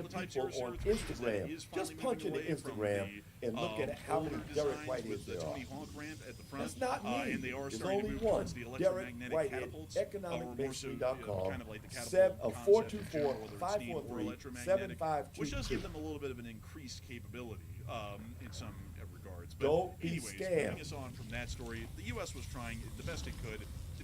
of the people on Instagram, just punch into Instagram and look at how many Derek Whiteheads there are. That's not me. And they are There's starting to only move one. towards the Derek electromagnetic Whitehead, catapults, or more so, economicmastery.com, kind of like the catapult concept in general, whether it's steam or 704-543-7522. electromagnetic, which does give them a little bit of an increased capability in some regards. But Don't be anyways, scammed. moving us on from that story, the U.S. was trying the best it could to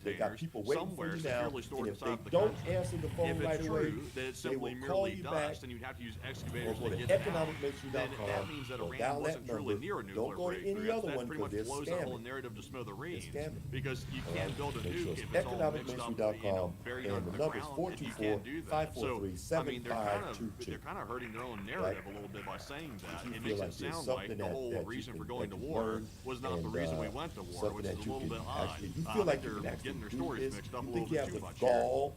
containers got people waiting somewhere for you now, securely stored and if inside they of the don't country. answer the phone If right it's away, true that it's they simply will call merely you dust back and you'd have to use or excavators go to to get it out, then economicministry.com that means that or Iran dial wasn't that truly number. near a nuclear Don't go to breakthrough. any That other one pretty much because blows they're that whole scamming. narrative to smithereens, scamming. because you All can't right? build a Make sure nuke it's if it's all mixed up, economicministry.com, buried and under the the number is ground, and you can't do that. So, I mean, they're kind of 424-543-7522. hurting their own narrative a little bit by saying that. You It feel makes like it there's sound something like the whole that you reason can- for going that to you war learn, was not the and, reason we went to war, something which is that a you little can bit odd. actually, you I feel think like you they're can actually getting their do stories this. mixed up a You little think you bit have too the much here. gall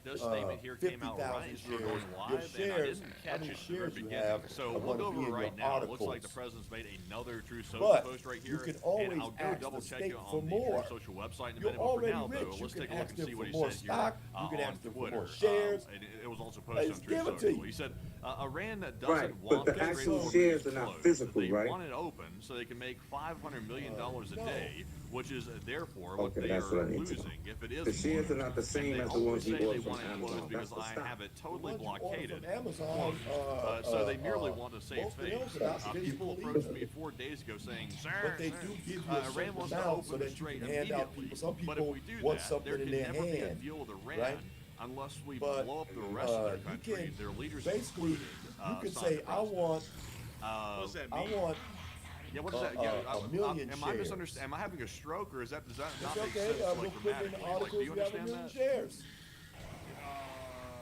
this statement here came out 50,000 right as we were shares. going Your live, and I shares, didn't how catch many it at the very shares you beginning. have So are we'll gonna go be over in it right your now. It looks like articles. the president's made another True Social But post right you here, can always and I'll go ask double the check state it for on the more. True Social website in a You're minute. But for already now, rich. though, You let's can take a look ask and them see for what he more said here stock. You can on ask them for Twitter. more shares. It was also posted It's on True given to Social. you. He said Iran doesn't Right, want but the the Strait actual of Hormuz shares are not closed. physical, They right? want it open so they can make $500 million a No. day, which is therefore what Okay, they that's are what I need to know. losing if it is The shares closed. are not the same And they as the only ones you say they order from want it Amazon. closed because That's the I stock. have it The totally ones you order blockaded. from Amazon, So they merely want to save most of face. those are not People physically approached either. me 4 days ago saying, "Sir, But they sir, do give you a Iran certain wants to amount open so the that you strait can hand out immediately." people. Some But if people we do want that, something there in can their never be a hand, deal with Iran right? unless we But blow up the rest of their you country. can Their leaders basically included, you can signed say, the I president. want, What does that I mean? want Yeah, what is that? a million am I shares. misunderstanding? Am I having a stroke, or does that It's not make okay. sense? We'll Like put in the grammatically, like, articles. do you We have a understand million that? shares.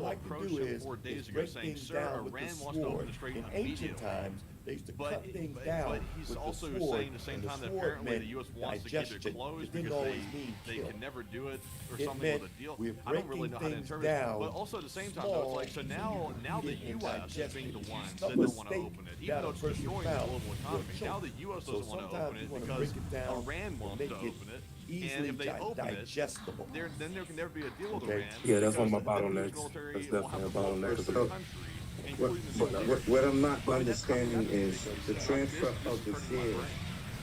fellow like to approached do him is 4 days ago break saying, things "Sir, down with Iran the wants to open sword. the strait In ancient immediately." times, they used to cut things But down he's with also the sword, saying at the same and the time that sword apparently meant the U.S. wants to keep it digestion. closed It didn't because always mean they kill. can never do it or It something meant with a deal. we're I don't really breaking know how to things interpret it, down but also at the same time, though, it's like so now the eat it and U.S. is digest being it. the If you ones stuff that a don't want to steak open it, even down though a it's person's destroying the mouth, global you'll economy. choke. Now the U.S. So doesn't want to sometimes open you it wanna because break it down Iran to wants make to it open it, and easily if they open it, digestible. then there can never be a deal with Okay. Iran. Yeah, that's one of my because the U.S. bottlenecks. military That's will have definitely a to blow up bottleneck. the So country, what, including the new what, leadership. what I'm not I mean, that's understanding the is big the thing. transfer This of is the hurting my shares. brain.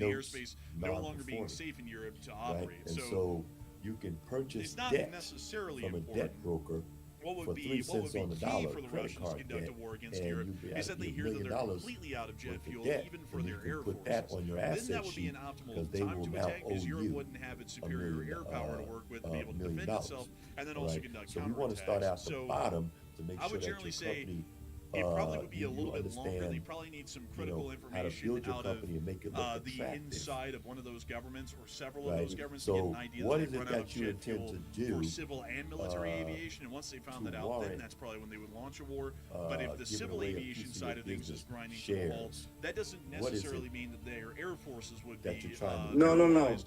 the notes airspace no longer being non-performing, safe in Europe to right? operate. And so you can purchase it's not debt necessarily from a important. debt broker What for would be 3 cents on the key dollar, for the credit Russians to card conduct debt, a war against and Europe you'd be is able that to they give hear $1 that million they're completely out of jet worth of fuel, debt, even for and their you can air put that forces. on your Then asset that would be sheet an optimal because they time will to now attack, because owe Europe you wouldn't have its $1 superior million, air power to work with to be able to $1 million, defend itself, and then all also right? conduct So we want to start counterattacks. out the So bottom to make I sure would that your generally say company, it probably would be a little bit longer. They understand, probably need some you critical know, how to information build your out of company and make it look the attractive, inside of one of those governments or several of right? those governments to get So an idea what that is they it run out of that you jet intend fuel to do for civil and military uh, aviation, and once they found to that out, then warrant that's probably when they would launch a war. But if the giving civil away a aviation piece of side your of things is business grinding to a halt, shares? that doesn't What is necessarily it mean that their air forces would that be you're trying to No, no, no. demoralized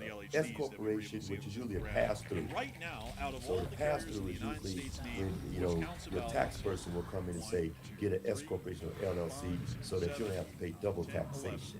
the LHDs S that we were able corporation, to see which is on usually a the ground. pass-through. And right now, out of So all the the carriers pass-through in the is United usually States when, named, you know, which counts your about tax person will come in and say, get an S corporation or LLC so that you don't have to pay double taxation.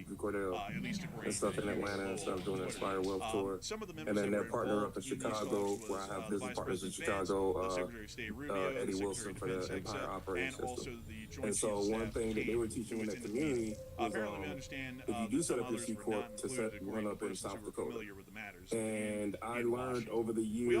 community, Cordell at least a great and stuff in Atlanta and stuff doing the Inspire Wealth tour. Some of the And members then that their were partner up in involved in these Chicago, talks where I was have the business Vice partners in President Vance, Chicago, Secretary of State Rubio, and Eddie Secretary Wilson of for Defense the Empire Hegseth, Operating and System. also the Joint And so Chiefs of one Staff thing that they were King, teaching who in was that in the meeting. community was Apparently, we understand if you do that set some up your others C were Corp not to included, set according one to up in persons South who were Dakota. familiar with the matters. And I in learned Washington. over the We years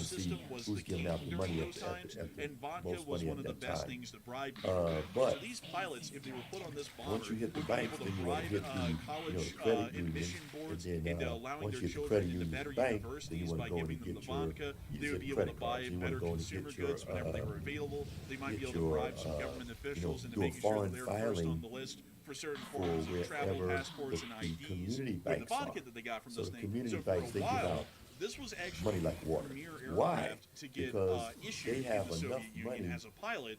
and see system was who's the giving king out the during money those times, and vodka most was money one at of the that best time. things to bribe people. But So these pilots, if they were put on this bomber, once you hit the would be banks, able then to you want to bribe hit the, the college credit union, admission boards and then into allowing once their you hit the children credit into union, better the bank, then universities you want by to go giving and them the get your, vodka. you They would said be able credit to cards. buy You want better to go and consumer get your, goods whenever they were available. They might be get able to your, bribe some government officials into do a making sure that foreign they're first on filing the list for certain for forms of travel wherever passports and the IDs community with the banks vodka are. that they got from So this the thing. community So for banks, a they give while, out this was actually money like the water. premier Why? aircraft to get Because issued they have in the enough Soviet Union money as a pilot.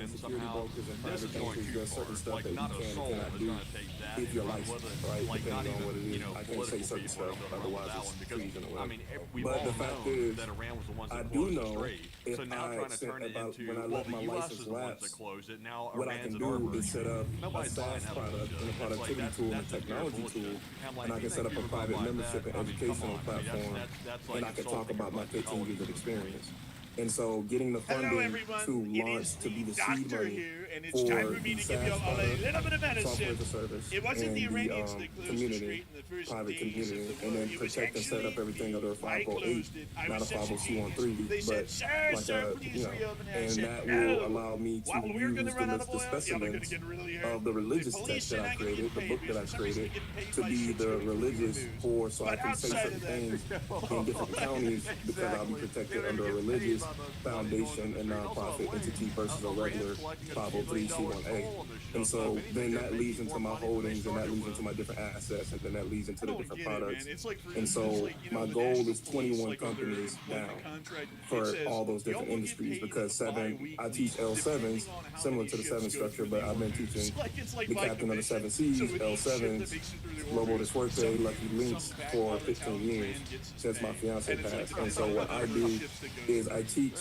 win security somehow. brokers and This is private going bankers, too there's certain far. stuff Like, that you not a can and soul cannot is do going to take that if and you're run licensed, with it. right? Like, not Depending on what it even, is. you know, I can't say political certain people are stuff, going to run with otherwise that one it's because, treason or I whatever. mean, we've But all the fact known is, that Iran was the ones I that do closed the know strait. if So now I trying to said turn it about into, when I well, let the my U.S. license is the ones lapse, that closed it. Now what I Iran's can an do armor is set up a Nobody's buying SaaS that product bullshit. and a It's like, productivity tool and a that's just pure technology bullshit. tool, I'm like, and I you can set think up a people are private gonna buy membership that? and I mean, come educational on. I mean, platform, that's like and I can talk insulting about my everybody. 15 years of All experience. And so getting the Hello, funding everyone. to It launch is to be the the seed doctor money here, and it's time for me to give you all a little bit of software medicine. as a service, It wasn't and the the Iranians that closed the community, strait in the first private days community, of the and war. then It was protect and set up actually everything under a I 508, closed it. I not a was such a genius. 50213, They said, but sir, like sir, a, please reopen it. I and said, that no. will allow me to While we're going to use the run out list of of oil, y'all are going to specimens get really hurt. of the religious police text are that I not gonna created, get the paid book that I because for some reason created, they get paid to by be shit's the gonna be religious removed. for, so I But can say outside certain of that, things in different counties because I'll be protected under a religious foundation and nonprofit entity versus a regular 503c1a. And so then that leads into my holdings, and that leads into my different assets, and then that leads into I the don't different get it, man. products. It's like for And so it's like, you know, my the goal National is Police, 21 like, under, companies like, down the contract, for it says, all those different y'all will industries get paid because bi-weekly, I teach L7s depending on how similar many to the ships 7 go structure, through but the I've been order. teaching It's like the by captain of the commission. 7 Seas, So with each ship that L7s, makes it through the Lobo order, de Suerte, some Lucky Links back for lot of 15 town years land gets its since my pay. fiance And it's like passed. And depending so on what the I number do of ships that go is through. I teach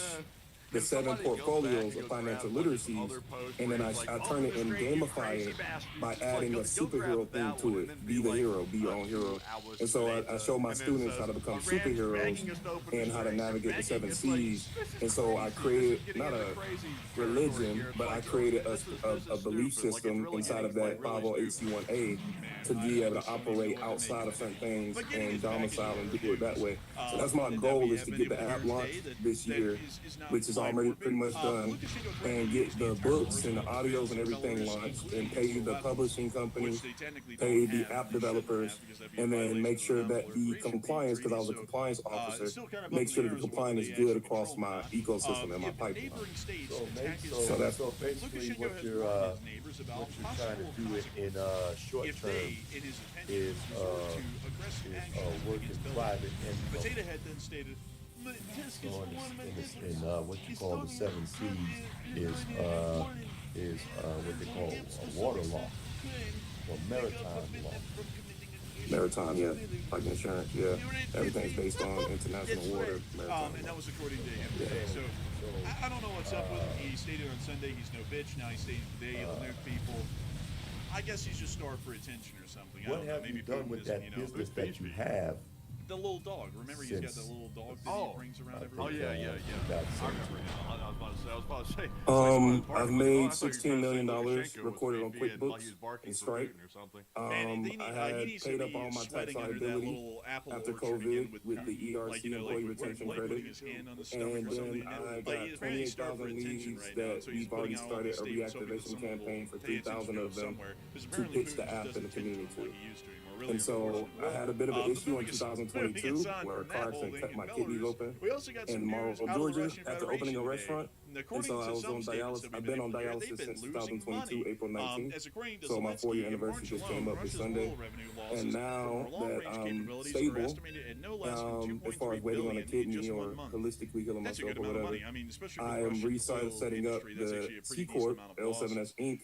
the 7 portfolios of financial literacies, and then I turn it and gamify it by adding a superhero theme to it. Be the hero, be your own hero. And so I show my students how to become superheroes and how to navigate the 7 seas. And so I created not a religion, but I created a belief system inside of that 508c1a to be able to operate outside of certain things and domicile and do it that way. So that's my goal, is to get the app launched this year, which is already pretty much done, and get the books and the audios and everything launched, and pay the publishing companies, pay the app developers, and then make sure that the compliance, because I was a compliance officer, make sure that the compliance is good across my ecosystem and my pipeline. So basically what you're trying to do in short term is work in private and Potato Head then stated, in what you call the 7 Cs is what they call a water law or maritime law. Maritime, yeah, like insurance, yeah. Everything's based on international water, maritime. and that was according to him. Okay, so I don't know what's up with him. He stated on Sunday he's no bitch. Now he's stating today he'll nuke people. I guess he's just starved for attention or something. What have you done with that business that you have? The little dog. Remember, he's got the little dog that he brings around everywhere. Oh yeah. I remember him. I was about to say. I've made $16 million recorded on QuickBooks and Stripe. I had paid up all my tax liability after COVID with the ERC employee retention credit, and then I got 28,000 leads that we've already started a reactivation campaign for 3,000 of them to pitch the app in the community to. And so I had a bit of an issue in 2022 where a car accident cut my kidneys open in Morrow, Georgia, after opening a restaurant. And so I was on dialysis. I've been on dialysis since 2022, April 19th. So my 4-year anniversary just came up this Sunday. And now that I'm stable, as far as waiting on a kidney or holistically healing myself or whatever, I am setting up the C Corp, L7S Inc.,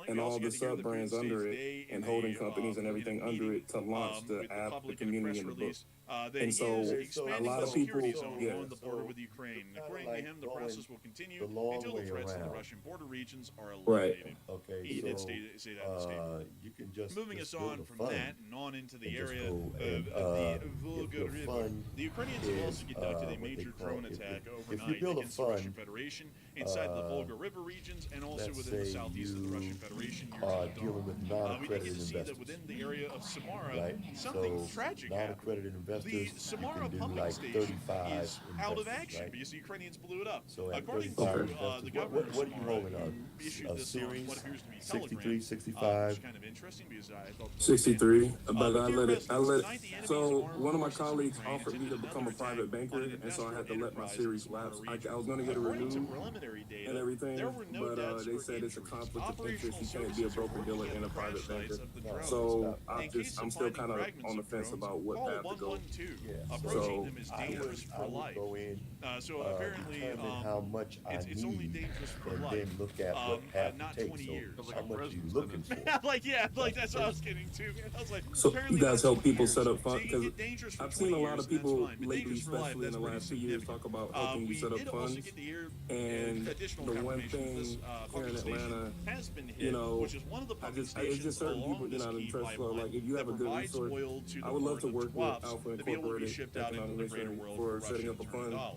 and all the sub brands under it, and holding companies and everything under it to launch the app, the community, and the book. And so a lot of people, on the border with Ukraine. According to him, the process will continue until the threats to the Russian border regions are eliminated. Okay, He did say that in the statement. you can just Moving us on from that and on into the and just area go of and, the if Volga your River. fund The Ukrainians have also conducted a what they major call- drone if- attack if overnight you build a against the Russian fund, Federation inside the Volga River regions and also let's within the say southeast of the you Russian Federation. are dealing with We did get non-accredited to see that investors, within the area of Samara, right? something So tragic happened. non-accredited The investors, you Samara can do pumping like station 35 is out of investors, action right? because the Ukrainians blew it up. So at According 35 to investors, the governor of what are you Samara, holding who on? issued A this series, on what appears to be 63, Telegram, which 65? is kind of interesting because I thought 63, but dear I let residents, it. tonight the enemy's So armed one of my forces in colleagues Ukraine offered me to attempted become a another private attack banker, on an and so I had to industrial let my enterprise series in the lapse. region. I was going to get it According to renewed preliminary data, and everything, there were no but deaths they or said it's a injuries. conflict of interest. You Operational can't be a services broker are dealer working and a on private crash sites banker. of the drones. So In case I'm of still finding kind of fragments on the of fence drones, about what call path to go. 112. Yeah, Approaching so them is I dangerous would for life. go in, So apparently, determine how much I it's only need, dangerous for and life. then look at what path not to take. 20 So years. how much are you looking for? like that's what I was getting to. I was like, So apparently you guys not help 20 people years. set up So funds, you can because get dangerous for I've seen a 20 lot years, of and that's people fine, but lately, dangerous for life, especially in that's the pretty last 2 years, significant. talk about helping you We set up did also funds. get to hear And additional the one confirmation that this thing here pumping in station Atlanta, has been hit, you know, which is one of the pumping it's stations just certain along people, this in key trust flow. pipeline Like, if you have that a good provides resource, oil to the I would love port to of work with Tawaf Alpha to be able to be Incorporated, shipped out into the Economic greater Mission, world for for setting Russia up a to turn fund. dollar.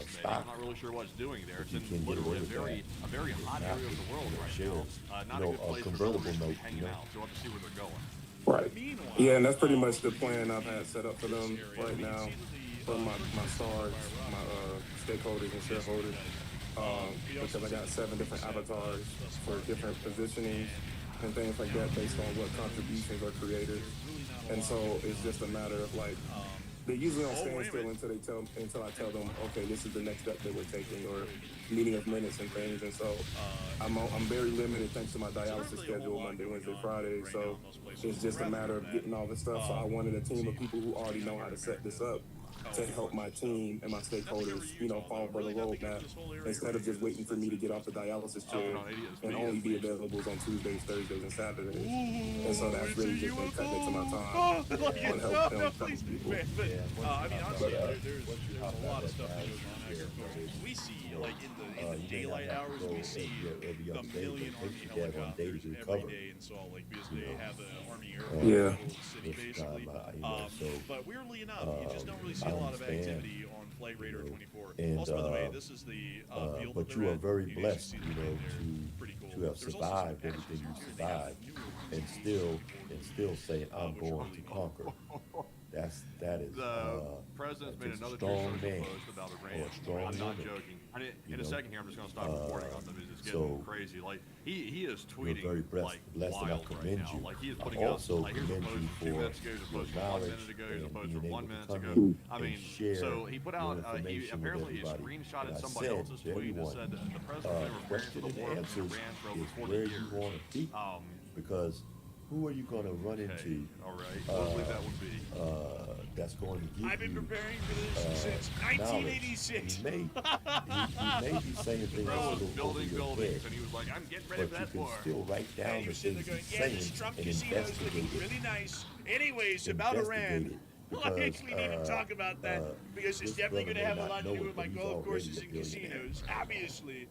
fascinating. stock. I'm not really sure what it's doing there. It's You in can't get literally away with a very hot Not area of the world right shares. now. Not You a know, good a place for convertible sellers to be note, hanging you know. out. So we'll have to see where they're going. Right. Meanwhile, Yeah, and that's pretty much the over plan here I've had set up for in them this area, right we can now see that the for my purchase SARs, my stakeholders and shareholders. because I got 7 different avatars for different positionings and things like that based on what contributions are created. And so it's just a matter of like, they usually don't stand still until I tell them, okay, this is the next step that we're taking, or meeting of minutes and things. And so I'm very limited thanks to my dialysis schedule, Monday, Wednesday, Friday. So it's just a matter of getting all this stuff. So I wanted a team of people who already know how to set this up to help my team and my stakeholders, fall for the roadmap instead of just waiting for me to get off the dialysis chair and only be available on Tuesdays, Thursdays, and Saturdays. And so that's really just been cutting into my time on help them cover people. I mean, honestly, there's a lot of stuff that goes on out here, folks. We see, like, in the daylight hours, we see the million Army helicopters every day in Salt Lake because they have the Army airport in the middle of the city, basically. But weirdly enough, you just don't really see a lot of activity on Flight Radar 24. And, also, by the way, this is the field but that you they're are very at. blessed, You can see the plane there. Pretty cool. to have There's also survived some everything you pastures here. They have survived, newer and still saying, I'm which are going really to neat. conquer. That is, The president's made it's a another strong Truth Social man, post about or Iran. a strong I'm not woman, joking. In a know. second here, I'm just going to stop recording on them. It's getting So, crazy. Like he is you're tweeting very blessed, like and I wild right commend now. you. Like he is I putting out also like here's a commend post you from 2 for minutes ago, here's a your post from 1 knowledge minute ago, here's a and post being from 1 able to minute come ago. in I and mean, share so he put your out he information with apparently everybody. screenshotted And I somebody said else's to tweet that everyone, said that the president's been preparing question for the and war in answers Iran for over is 40 where years. you want to be, because who are you going to run into? All right, what do that would be? That's going to give I've been you preparing for this since knowledge. 1986. He may be saying things Bro a was little over building your buildings, head, and he was like, I'm getting ready but for you that can war. still write down And the you're sitting things there he's going, yeah, saying this Trump and casino's looking investigate it. really nice. Anyways, about Iran. Because, we need to talk about that because it's this definitely going to brother have may a lot not to do know with it, my but he's golf already courses a and billionaire. casinos, obviously.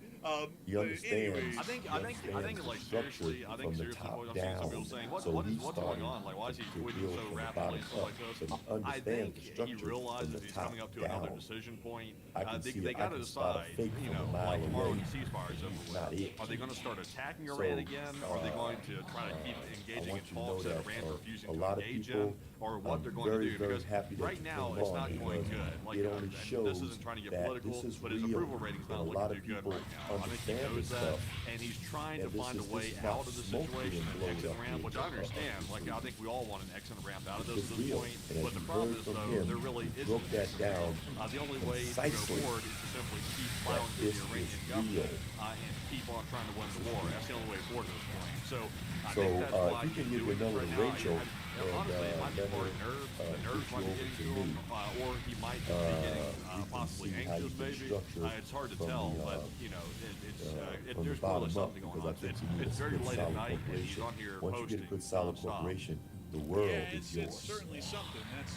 He understands. Anyways, I think like seriously, I think from the seriously, top boys, I've seen some down. people saying, So what's he's going starting on? Like, why is he to tweeting build so from the rapidly and bottom stuff like up. this? So he I understands think the he structure realizes from the he's top coming up to another down. decision point. I can see They it. I got to can spot a decide, fake you from know, a mile like tomorrow away. when the ceasefire's over Not with, it. are they going to start attacking So, Iran again? Are they going to try to keep I engaging in want you to know talks that that Iran's refusing a to lot of engage people, in? Or what I'm they're going to very, do? very Because happy that right you now came it's on, not going because good. Like, it only this shows isn't trying to get that political, this is but his real, approval rating's and not a looking lot of too good people right now. I think he understand knows this that, stuff. and he's trying to And find a way this is not out of the smoke situation being and blown exit up ramp, which I understand. Like, I think we all want an exit ramp out of this It's at this real. point. And as But the you problem heard is, from though, him, there really he isn't broke an that exit down ramp. The only way to go concisely forward is to simply keep that plowing through this the is Iranian government real. and keep on trying to win the war. That's the only way forward at this point. So I So, think that's why if you can he's give your doing this number right to now. Rachel, Honestly, it might be let more her, nerves. The get nerves you might be over getting to to him, me. or he might be getting We can possibly see how you anxious, can maybe. structure It's hard to from tell, the, but you know, from the there's bottom clearly up, something going because I on. think you need It's a very good late at solid night, and he's corporation. on here Once you posting get a good solid nonstop. corporation, the world Yeah, is it's yours. certainly something. That's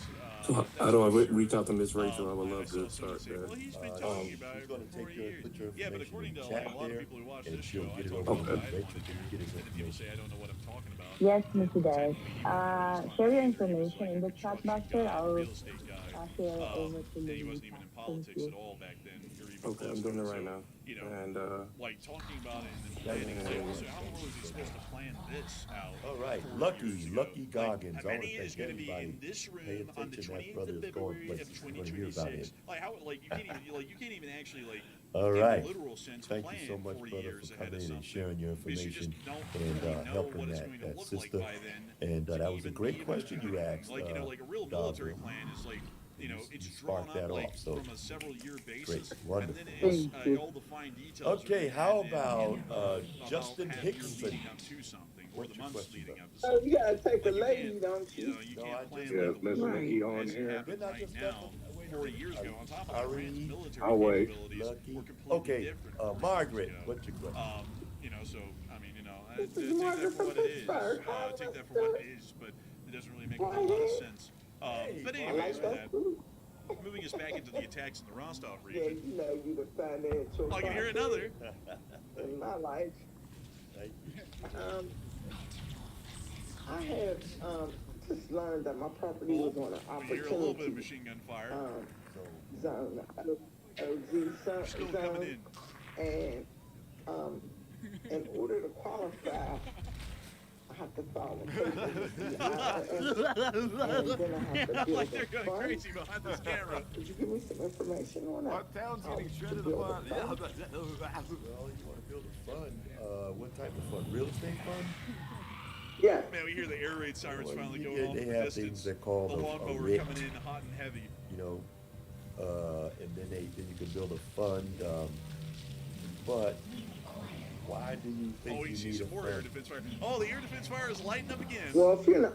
So I don't reach out to Miss Rachel. I would love to start Well, that. he's been talking about She's it going to for 40 take your, years. put your Yeah, but information according in to the like chat a lot of there, people who watch and this she'll show, I get it talk over about to what I Rachel want to to do, get his and then people information. say I don't know what I'm talking about. Yes, Mr. Darius. Share your information in the chat box there. I'll real estate guy. share it over to And he you. wasn't even in politics at all back then, or even Okay, I'm close doing to it it. right So, now. you know, And like talking about it and then planning. Like, also, how in the world is he supposed to plan this out? All right, 4 Lucky, years ago? Lucky Goggins. Like, I I want mean, to is thank going to be everybody. in this Pay room on the attention, that 28th brother of is going February of places. We're going to hear about 2026. him. Like, how, like you can't even actually like. All in right. the literal sense, Thank plan you so much, 40 brother, years for ahead coming of in and something. sharing your Because you information just don't and really know helping what it's that, going to that look sister. like by then. And to that was a even great be question you asked. Like, you know, like a real Dawes. military plan is like, you know, it's You drawn sparked that up like off, so from a several year basis, and wonderful. then it's all the fine details. Okay, are how added about in, Justin half year Hickson? leading up to something, or What's the your months question, leading brother? up to Oh, something. you gotta take a Like, you lady, can't, don't you you? know, you No, can't I plan just- like Yeah, the listen war to Right. E on as it here. happens Didn't I right just now. step in? Wait a 40 minute. years ago, on top of Are Iran's we- military I'll wait. capabilities Lucky. were completely Okay, different. 40 years Margaret, ago. what's your question? You know, so I mean, you know, This is take that Margaret for what from it is. Pittsburgh. Take that for what it is, but it doesn't really make a whole lot of sense. But I anyways, like with that that, too. moving us back into the attacks in the Rostov Yeah, region. you know you the financial. I can hear another. In my life. Thank you. I have just learned that my property was on an We hear a little bit of opportunity machine gun fire. zone, OG Still coming zone, in. and in order to qualify, I have to file a paper with the IRS, and then I have to build Like they're a going fund. crazy behind this camera. Could you give me some information on that? Our town's How getting to shredded build a apart. Yeah. fund? Well, you want to build a fund. What type of fund? Real estate fund? Yeah. Man, we hear the air raid sirens Well, finally you going get- off they in the have distance. things that call The a lawnmower writ. coming in hot and heavy. You know, and then you can build a fund. But why do you think Oh, you you see need a some more air fund? defense fire. Oh, the air defense fire is lighting up again. Well, if you're in the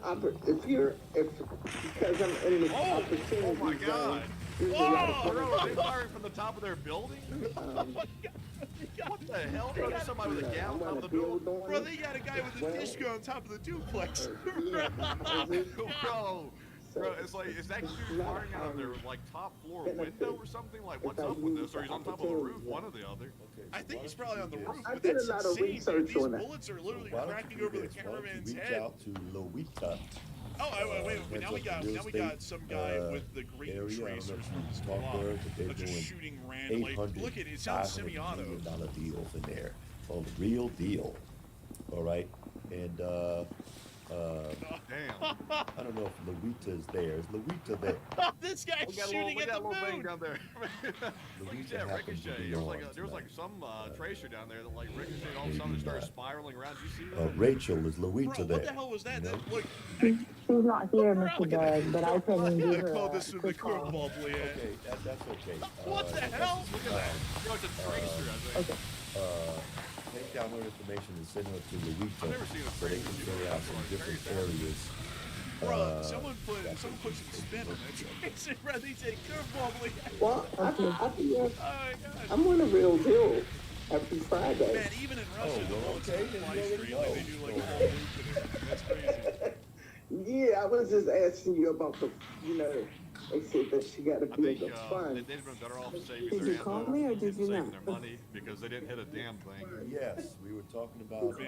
because I'm in the opportunity Oh my zone, God. there's a lot of Oh, bro, are they firing from the top of their building? What the hell? Bro, there's somebody with a gun on top of the building. Bro, they got a guy with a disco on top of the duplex. Bro, it's like, is that dude firing out of their, like, top floor window or something? Like, what's up with this? Or he's on top of the roof, one or the other. Okay, I think he's probably on the roof, I but did a that's lot of insane, dude. research These on that. bullets are literally why don't you cracking do over the this? Why don't you cameraman's reach head. out to Lowita? Oh, wait, heads now up we the got real now we got estate, some guy with the green area. I don't know tracers if from you his talk block to her, but they're of just doing shooting randomly. 800, Look at it, it sounds $500 semi-auto. million deals in there. Oh, the real deal. All right, and Damn. I don't know if Lowita's there. Is Lowita there? This guy's We got a shooting little, at the thing moon. down there. Like you said, happens to ricochet. be There was like on there was like tonight. some tracer down there that like ricocheted all of a sudden and started spiraling around. Did you see that? Rachel, is Bro, Lowita there? what the hell was that? You know? That look, She's not here, Mr. Doug, but I can give I her called a this from the quick call. cornball play. Okay, that's okay. What the hell? Look at that. Yo, it's a tracer, I think. Okay. Take down her information and send her to Lowita I've never seen a so they tracer can do figure that out some before. different Very areas. Bro, someone put some spin on that tracer. Bro, they said curveball play. Well, I Oh my god. I'm on a real deal every Friday. Man, even in Russia, the well, bullets okay, don't then fly there we straight go. like they do like a whole loop and everything. That's crazy. Yeah, I was just asking you about the, they said that she got to I build think a fund. they'd have been better off saving Did their you call ammo me or and did you saving not? their money because they didn't hit a damn thing. Yes, we were talking about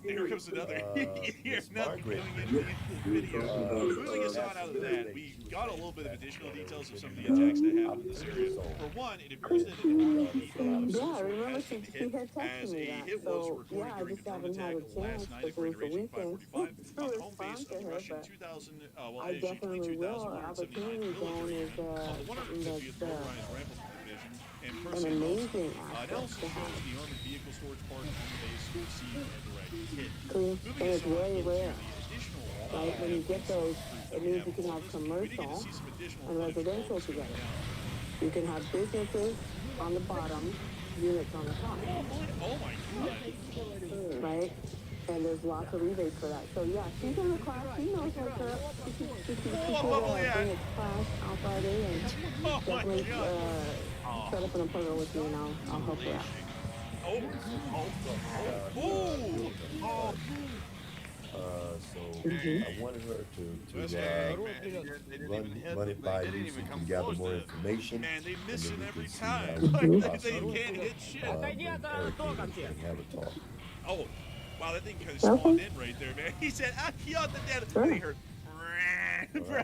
Here comes another idiot here. Miss Now Margaret. going into the video. Moving us on out of that, we got a little bit of additional details of some of the attacks that happened in this area. For one, it appears that an RP Yeah, I remember has she been hit had as texted me a that. hit was So, recorded yeah, I during just a drone haven't had attack a chance last night because at it was Greater the Asian weekend 545 on to the home base respond of to the her, Russian but 2000, well, I actually definitely will. 22,179 Opportunity Zone military is on the 150th that's, Motorized Rifle Division and an personnel. amazing Analysis aspect to shows have. the armored vehicle storage park on the base received a direct hit. Clean, Moving and us it's on very into rare. the additional Right? When you get those, it means you can have we did get commercial to see some additional and footage residential while this was going together. down. You can have businesses on the bottom, units on the top, Oh my god. right? And there's lots of rebates for that. So yeah, she's in the class. She knows what's up. She could bring a class on Friday and Oh my definitely god. set up an appointment with me and I'll help her out. Oh. Oh. So I wanted her to run it by you so you can gather more information. Man, they miss it and then we every can see time. how we Like, can they possibly, can't hit shit. bring Eric in and have a talk. Oh, wow, that thing kind of spawned in right there, man. He said, I killed the dead. And he heard,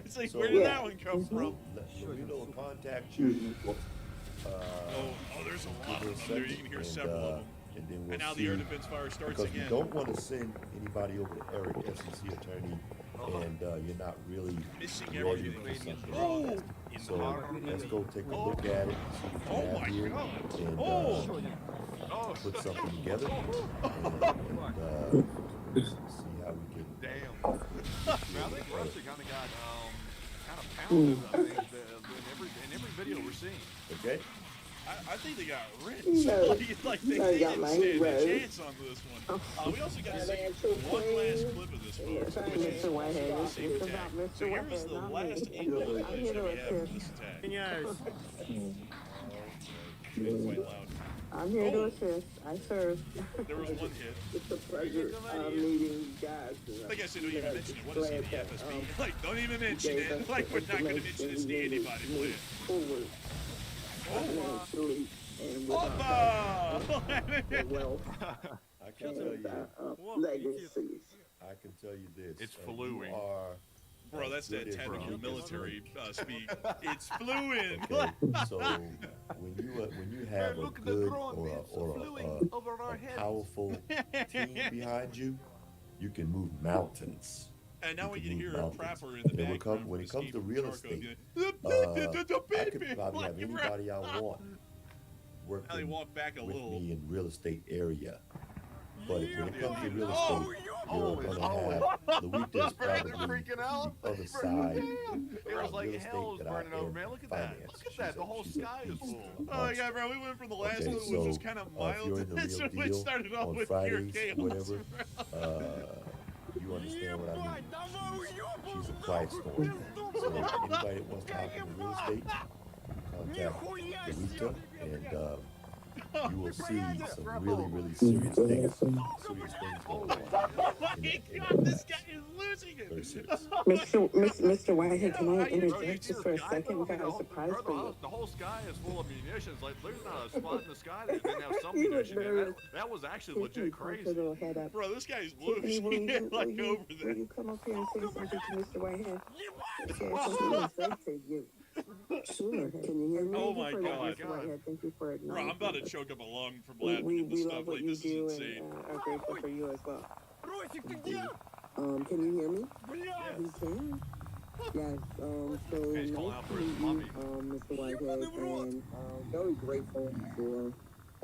it's like, So- where did that one come from? Lorena will contact you. Oh, there's a lot give her of them there. You second, can hear and, several of them. And then we'll And now see, the air defense fire starts because again. we don't want to send anybody over to Eric, SEC attorney, and you're not really Missing ready everything. for something Oh! like that. So let's go take a look at it, see Oh what my we have god. here, and Oh! put something together, and see how we can. Damn. Man, I think Russia kind of pounded. I think in every video we're seeing. Okay. I think they got rich. No. like No, they you got didn't my stand a hero. chance on this one. We also got to see one last clip of this, folks. Sorry, which is Mr. Whitehead. the It's same it's attack. about So Mr. here was Whitehead, the not last me. angle I'm footage here that to we have of assist. this attack. Quite loud. I'm here to assist. I serve. There was one hit. It's a pleasure meeting you guys. Like I said, don't even mention it. What is he, the FSB? Like, don't even mention it. Like, we're not going to mention this to anybody, please. Forward financially and with Opa! wealth I can tell you. legacies. I can tell you this. It's you fluing. are Bro, that's that good as tactical you military speak. It's fluent. Okay, so when you have a good or a powerful team behind you, You can move mountains. And now we can can move hear a mountains. prapper in the And background. when it comes to real estate, I I could probably have anybody I want Now they working walk back a with little. me in real estate area. But when it comes to real Oh, estate, you're gonna have Louita's probably freaking out. the other side It was of like real hell was estate that burning I over, am man. Look at that. finance. Look at that. The whole sky is full. Oh my god, bro, we went from the last Okay, one, which so, was kind of if mild, you're in the so real we deal started off on with pure Fridays, chaos. whatever, you understand what I mean. She's a quiet storm. So anybody that wants to hop into real estate, contact Louita, and you will see some really serious things going on. Oh my god, this guy is losing it. Very serious. Mr. Whitehead, can I interject just for a second? Got a surprise for you. The whole sky is full of munitions. Like, there's not a spot in the sky that didn't have some munition in it. That was actually legit crazy. Bro, this guy's losing it like over Will there. you come up here and say something to Mr. Whitehead? Yes, I say to you. Sure. Can you hear me? Oh my god. Mr. Whitehead, thank you for Bro, I'm about to acknowledging choke up a lung from us. laughing at this We stuff. love what Like, you this is do insane. and are grateful for you as well. Can you hear me? You can. Yes, so He's calling out for his mommy. Mr. Whitehead, and very grateful for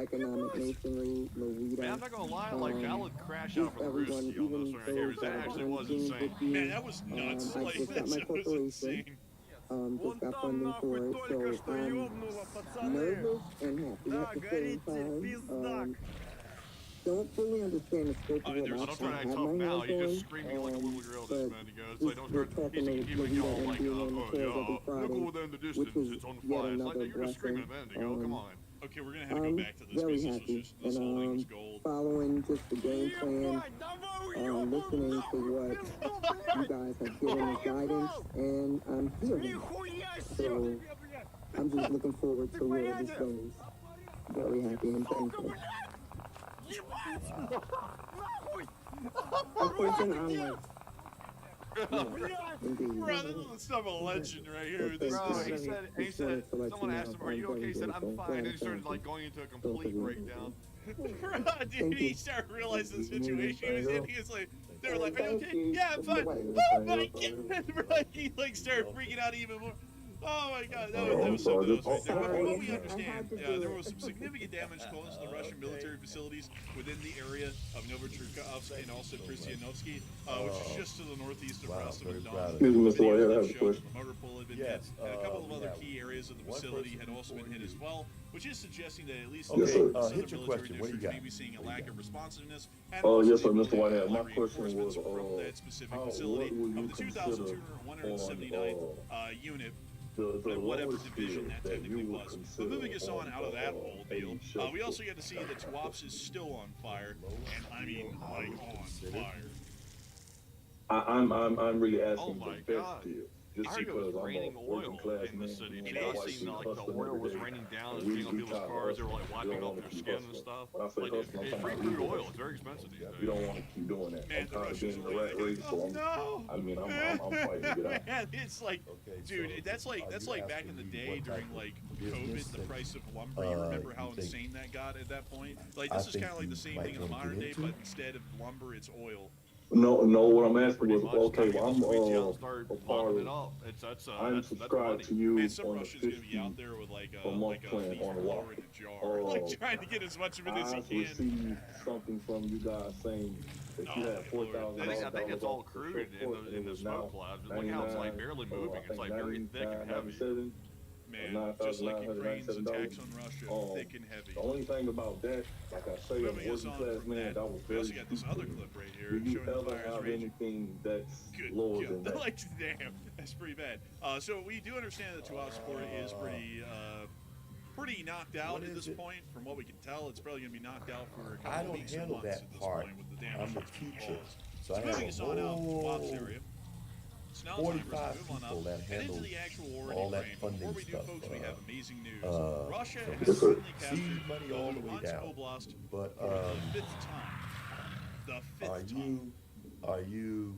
economic masonry, Louita. Man, I'm not gonna lie, like, valid crash out for the roost on this right here. That actually was insane. Man, that was nuts. I Like, just got my that was corporation. insane. Just got funding for it, so I'm nervous and happy at the same time. Don't fully understand the scope of what Don't I try to have act my tough now. hands He's on. just screaming like a little girl, this man. He goes, We're like, don't start, talking he's to giving y'all Louita like, and being on the oh, trail yeah, every look Friday, over there in the which distance, is it's on yet fire. It's like, another you're just screaming blessing. a minute ago, come on. Okay, we're gonna have to go back to this Very because this happy, was just, this whole thing was gold. following just the game plan, listening to what you guys have given as guidance, and I'm hearing. So I'm just looking forward to where this goes. Very happy and thankful. Upwards and onwards. Indeed. Bro, this is the stuff of a legend right here. This Bro, is he said, someone asked him, are you okay? He said, I'm fine. And he started like going into a complete breakdown. Bro, dude, he started realizing the situation he was in. He was like, they were like, are you okay? Yeah, I'm fine. Oh my god, bro, he like started freaking out even more. Oh my god, that was something else right there. But from what we understand, there was some significant damage caused to the Russian military facilities within the area of Novocherkassk and also Kristyanovsky, which is just to the northeast of Rostov and Don. Excuse me, Mr. Whitehead, I have a The question. motor pool had been Yes, hit, and a couple of other yeah. key areas of the facility had also been hit as well, which is suggesting that at least Okay, in some hit your military question. What do you districts got? may be seeing a lack of responsiveness. And Oh, also yes, the sir, Mr. ability to Whitehead. My apply question reinforcements was, from that specific what facility will you of the consider 2,279th unit. the Whatever lowest division field that that technically you would was. But consider moving us on out of that whole a deal, shelter? we also get to see that TWAPS is still on fire, and I mean, like, on fire. I'm really Oh asking my the God. best deal. I Just heard it was because I'm raining a oil working class in the man. city. It And I is. seen like the oil was raining down and We being on people's tired cars. They were of like wiping we don't off wanna their keep skin and hustling. stuff. When I say Like, hustling, I'm it's talking free about crude legal oil. hustling. It's very expensive these days. We don't want to keep doing that. Man, I'm the tired of Russians being in are the rat like, race, so oh no! I mean, I'm fighting to get out. Man, it's like, Okay, dude, so that's are like you back in the asking me day what during type like of COVID, business the that, price of lumber. You remember how you think insane that got at that point? Like I this is think kind of like the you same might thing in the wanna modern get day, into? but instead of lumber, it's oil. No, what I'm asking Pretty was, much. okay, Time to well, get I'm this retail and start a part locking it of, up. That's I'm that's subscribed money. to you Man, some on the Russian's gonna be out 50 there with like per a month plan leaf on a blower lot. in a jar, like trying to get as much of it as he I've can. received something from you guys saying that you Oh, had $4,000. I think it's all crude in the smoke clouds. Look how it's like barely moving. It's like very thick and heavy. Man, just like Ukraine's attacks on Russia, thick and heavy. The only thing about that, like I say, I'm a Moving us working on class from man, that, that was we very also got this other stupid. clip right here Do you showing the ever fires have raging. anything that's Good lower God. than that? Like, damn, that's pretty bad. So we do understand that TWAP support is pretty knocked out at this point. From what we can tell, it's probably going to be knocked out for a I couple don't weeks and handle months that at this part. point with the damage I'm the that's been teacher, caused. so I have moving us on out of the TWAPS a area. It's now 45 time for us to move on people up that and into handle the actual war all that frame. funding Before we do, stuff, folks, we have amazing news. Russia from has this finally seed captured money all the way Luhansk down. Oblast But for the fifth time. The fifth time. are you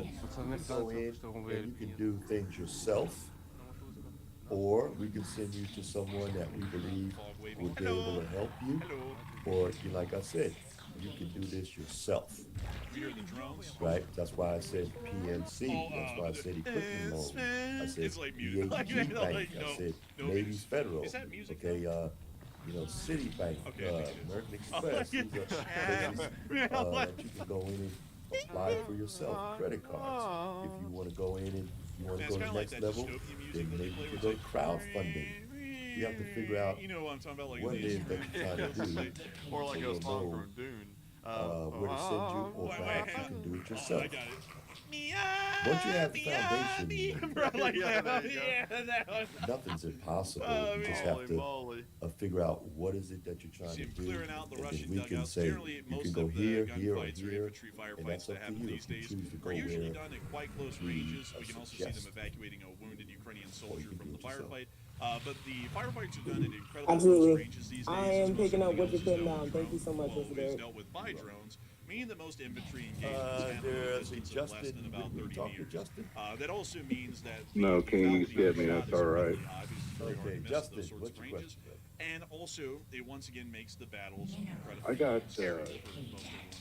You can go in and you can do things yourself, or we can send you to someone that we believe will be able to help you. Or, like I said, you can do this yourself. Right? That's why I said PNC. That's why I said equipment loan. I said EHG Bank. I said Navy's Federal. Okay, Citibank, American Express. These are places that you can go in and apply for yourself. Credit cards. If you want to go in and you want to go to the next level, then maybe you can go crowdfunding. you have to figure out you know what I'm talking about, like what it is that you're trying to do. Or like so a you'll song know, from Dune. where to send you, or wait, perhaps hang you can do it Oh, yourself. I got it. Once you have the foundation, Bro, like Yeah, that there one. you go. Yeah, that one. nothing's impossible. Oh, You just man. have to Moly. figure out what is it that you're trying See to him do, clearing out the and then Russian we can dugouts. say Generally, you most can go of the here, here, or gunfights or here, infantry and firefights that's that up to happen you these if you days choose to go are usually where done at quite close we ranges. We can also see them suggest. evacuating a wounded Ukrainian Or soldier you can from do the it yourself. firefight. But the firefights are done at incredibly close Absolutely. ranges these days. I as am most picking up everything what you're else is putting dealt with down. Thank you drones. so much, Well, Mr. is Derek. dealt with by drones, meaning that most infantry engagements happen at a There's distance of less Justin. than about Did we 30 talk to meters. Justin? That also means that No, the King, you lethality scared of me. the That's shot is all right. incredibly high because it's very hard Okay, to miss Justin, those sorts what's of your ranges. question? And also, it once again makes the battles incredibly I got scary for most everyone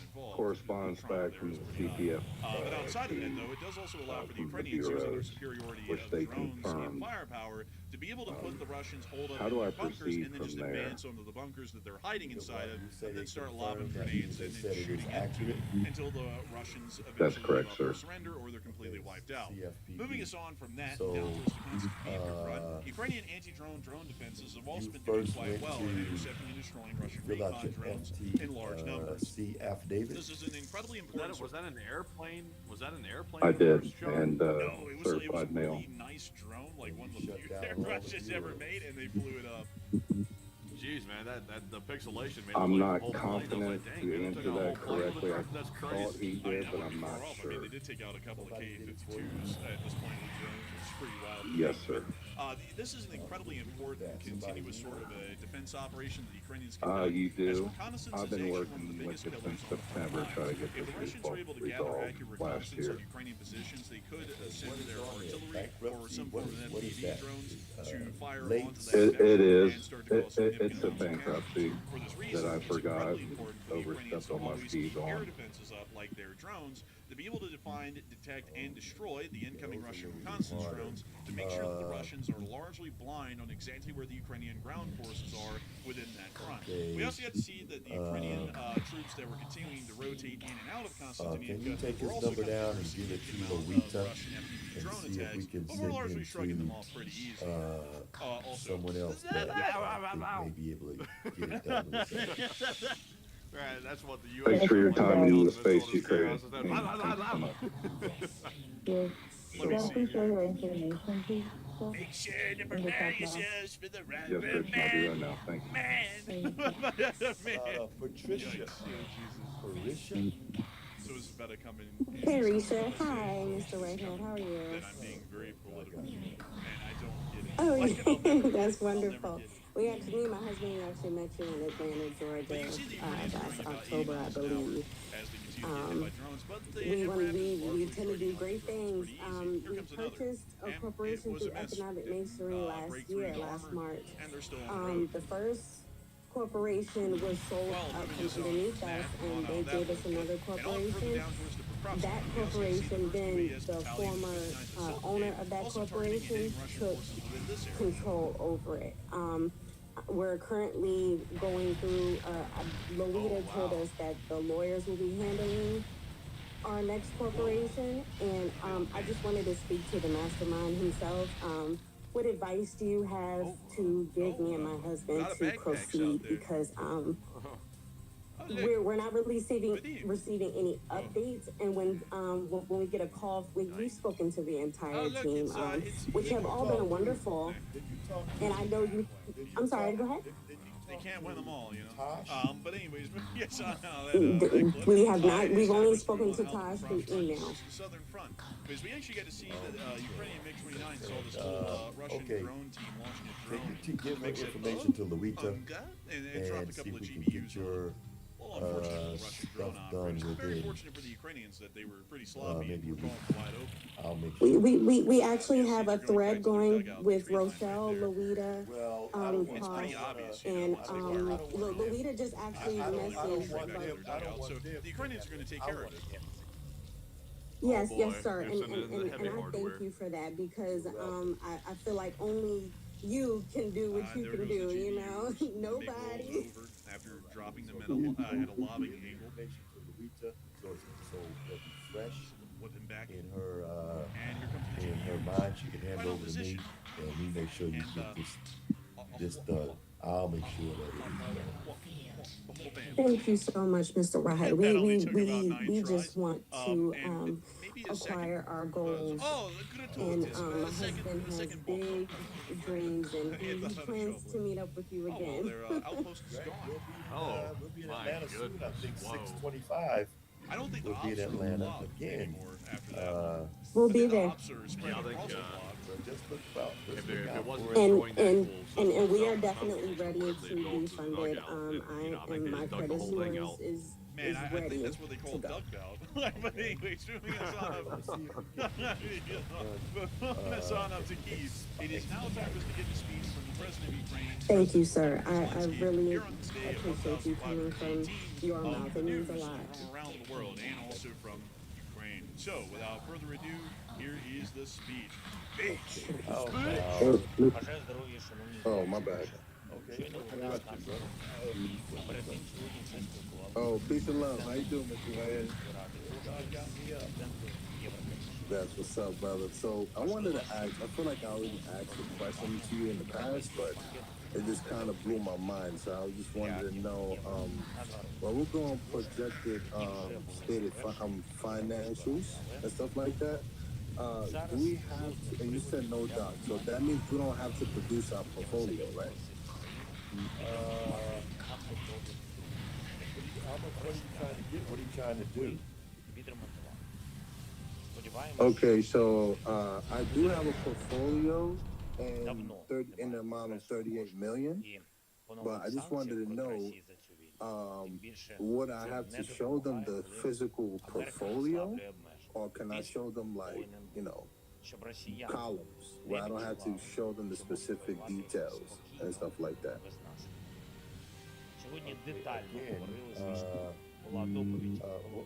involved. correspondence Trauma back there from is the pretty high. CPF. But outside of that, though, it does also allow for the from the Ukrainians using their bureaus, superiority which of they drones and confirmed. firepower to be able to put the Russians hold up How in do I their bunkers proceed and then from just there? advance onto the bunkers that they're hiding inside of, You say and then they start lobbing confirmed that grenades they and said then it was shooting accurate? until the Russians That's eventually correct, give up or sir. surrender or they're completely wiped out. CFPD. Moving us on from that So, down towards the concept of being front, Ukrainian anti-drone drone defenses have also you been doing first quite went well to in intercepting and destroying Russian fill out recon your drones in large numbers. FTC affidavit. This is an incredibly important. Was that an airplane? Was that an airplane? I the did, first shot? and No, it was a certified mail. really nice drone, like one of the Shut few down that all the Russians ever bureaus. made, and they flew it up. Jeez, man, that the pixelation made it I'm look not like a whole plane. I was confident like, dang, to man, answer took out a that whole plane with correctly. a I drone. That's thought crazy. he did, but wouldn't I'm be not far off. I sure. mean, they did take out a couple of K-52s at this point with drones, which is pretty wild. Yes, sir. This is an incredibly important continuous sort of a defense operation that the Ukrainians You as do. reconnaissance I've is been actually one of working the with biggest it pillars since on the front September line. trying to get If the this Russians are able to gather resolved accurate last reconnaissance year. of Ukrainian positions, they could send their artillery or Bankruptcy, some form of what is FPV that? drones to fire late- onto that It is. and start to cause significant It's a amounts of damage. bankruptcy For this that reason, I it's forgot, incredibly important for the Ukrainians overstepped to on my always skis keep air on. defenses up like their drones to be able to find, detect, and destroy the incoming Russian reconnaissance drones to make sure that the Russians are largely blind on exactly where the Ukrainian ground forces are within that front. We also get to see that the Ukrainian troops that were continuing to rotate in and out of Constantinople Can you take were his also number coming down under and a give it significant to amount Lowita of Russian FPV and drone see if we attacks, can but we're send largely him shrugging them to off pretty easy. someone else that may be able to get it done with that. Right, that's what the U.S. Thanks for your time in in the space you created. Yes. Let me Can I see please here. share your information, please? sir? Make sure to In the prepare chat box. yourselves for the right Yes, Rich, I'll do that now. Thank you. man. Patricia. Patricia? So it's about to come in. Hey, Risha. Hi, Mr. Whitehead. How are you? That I'm being very political, and I don't get it. Oh, Like, I'll never get that's it. I'll never wonderful. get it. Me and my husband actually met you in Atlanta, Georgia, But you see the Ukrainians last doing about 80 October, I miles an hour believe. as they continue to get hit by drones, but they We never have to tend to do largely great strike drones things. pretty easy. Here We comes another. purchased a And corporation it was through a miss. Economic Didn't, Masonry last break through year, the last armor, March. and they're still on the road. The first corporation was sold Well, up moving us from on underneath from us, that, and on they that gave us little another bit. And on further corporation. down towards the Prokopsky, That we also see the corporation, first then UAS the battalion former 59th owner of that also targeting corporation hitting Russian took forces within this area. control over it. We're currently going through, Lolita told us that the lawyers will be handling our next corporation, and I just wanted to speak to the mastermind himself. What advice do you have to give me and my husband Not a to backpacks out proceed? there. Because Hey, we're not receiving any Oh. updates, and when we get a call, we've spoken to the entire look, team, it's which have all been wonderful. Did you talk to And I know you. I'm sorry. Go ahead. They can't win them all, you know. Tosh? But anyways, yes, I know that. We have not. it is We've kind only of a spoken to screw on how Tosh the through front email. is the southern front, because we actually got to see that Ukrainian MiG-29 saw this whole Russian okay. drone team launching a Can drone you give to her make information to Lowita and drop a and see couple if of we can get GBUs on your it. Well, unfortunately, the Russian stuff drone done operators. Very within fortunate for the Ukrainians that they were pretty sloppy maybe a and were week. calling wide open. I'll make sure. We actually have a You're going thread back to their going dugout, with the tree line Rochelle, right there. Lolita, Well, I don't want It's pretty Tosh, obvious, you and know, once they fire off. Lolita just actually I don't messaged. want Right back to them- their I don't dugout. want So them the Ukrainians are going to take I care of want it. Yes, Oh, yes, boy. sir, You're and sending in the heavy I hardware. thank you for that, because I feel like only you can do what you There can goes the do. You know, GBUs. They nobody. rolled over after dropping them at a lobbing angle. Information to Lowita so they'll be fresh Whip him back. in her And here comes the in her GBUs. mind. She can hand Final over to me, position. and we make sure you And, get this this done. I'll make sure that it is done. Thank you so much, Mr. White. We just want to acquire our goals. And my husband has big dreams, and he plans to meet up with you again. Their outpost is gone. We'll be in Atlanta soon. I think 6:25. I don't think We'll the be in ops are Atlanta allowed again. anymore after that. We'll be there. Ops are spreading across the block. So just look out. Just If look it out wasn't for it. And we are definitely ready to be funded. My credit score is Man, I ready think that's what they call to go. dugout. But anyways, moving us on up to Keith. It is now time for us to get the speech from the president of Ukraine. Thank you, sir. I really appreciate you coming from your mouth. It means a lot. From around the world and also from Ukraine. So, without further ado, here is the speech. Oh, my bad. Okay. Oh, peace and love. How you doing, Mr. Wayne? That's what's up, brother. So I wanted to ask, I feel like I already asked a question to you in the past, but it just kind of blew my mind. So I just wanted to know, well, we're going projected stated financials and stuff like that. Do we have to, and you said no doubt, so that means we don't have to produce our portfolio, right? What are you trying to get? What are you trying to do? Okay, so I do have a portfolio in the amount of 38 million, but I just wanted to know, would I have to show them the physical portfolio, or can I show them like, columns where I don't have to show them the specific details and stuff like that? Again,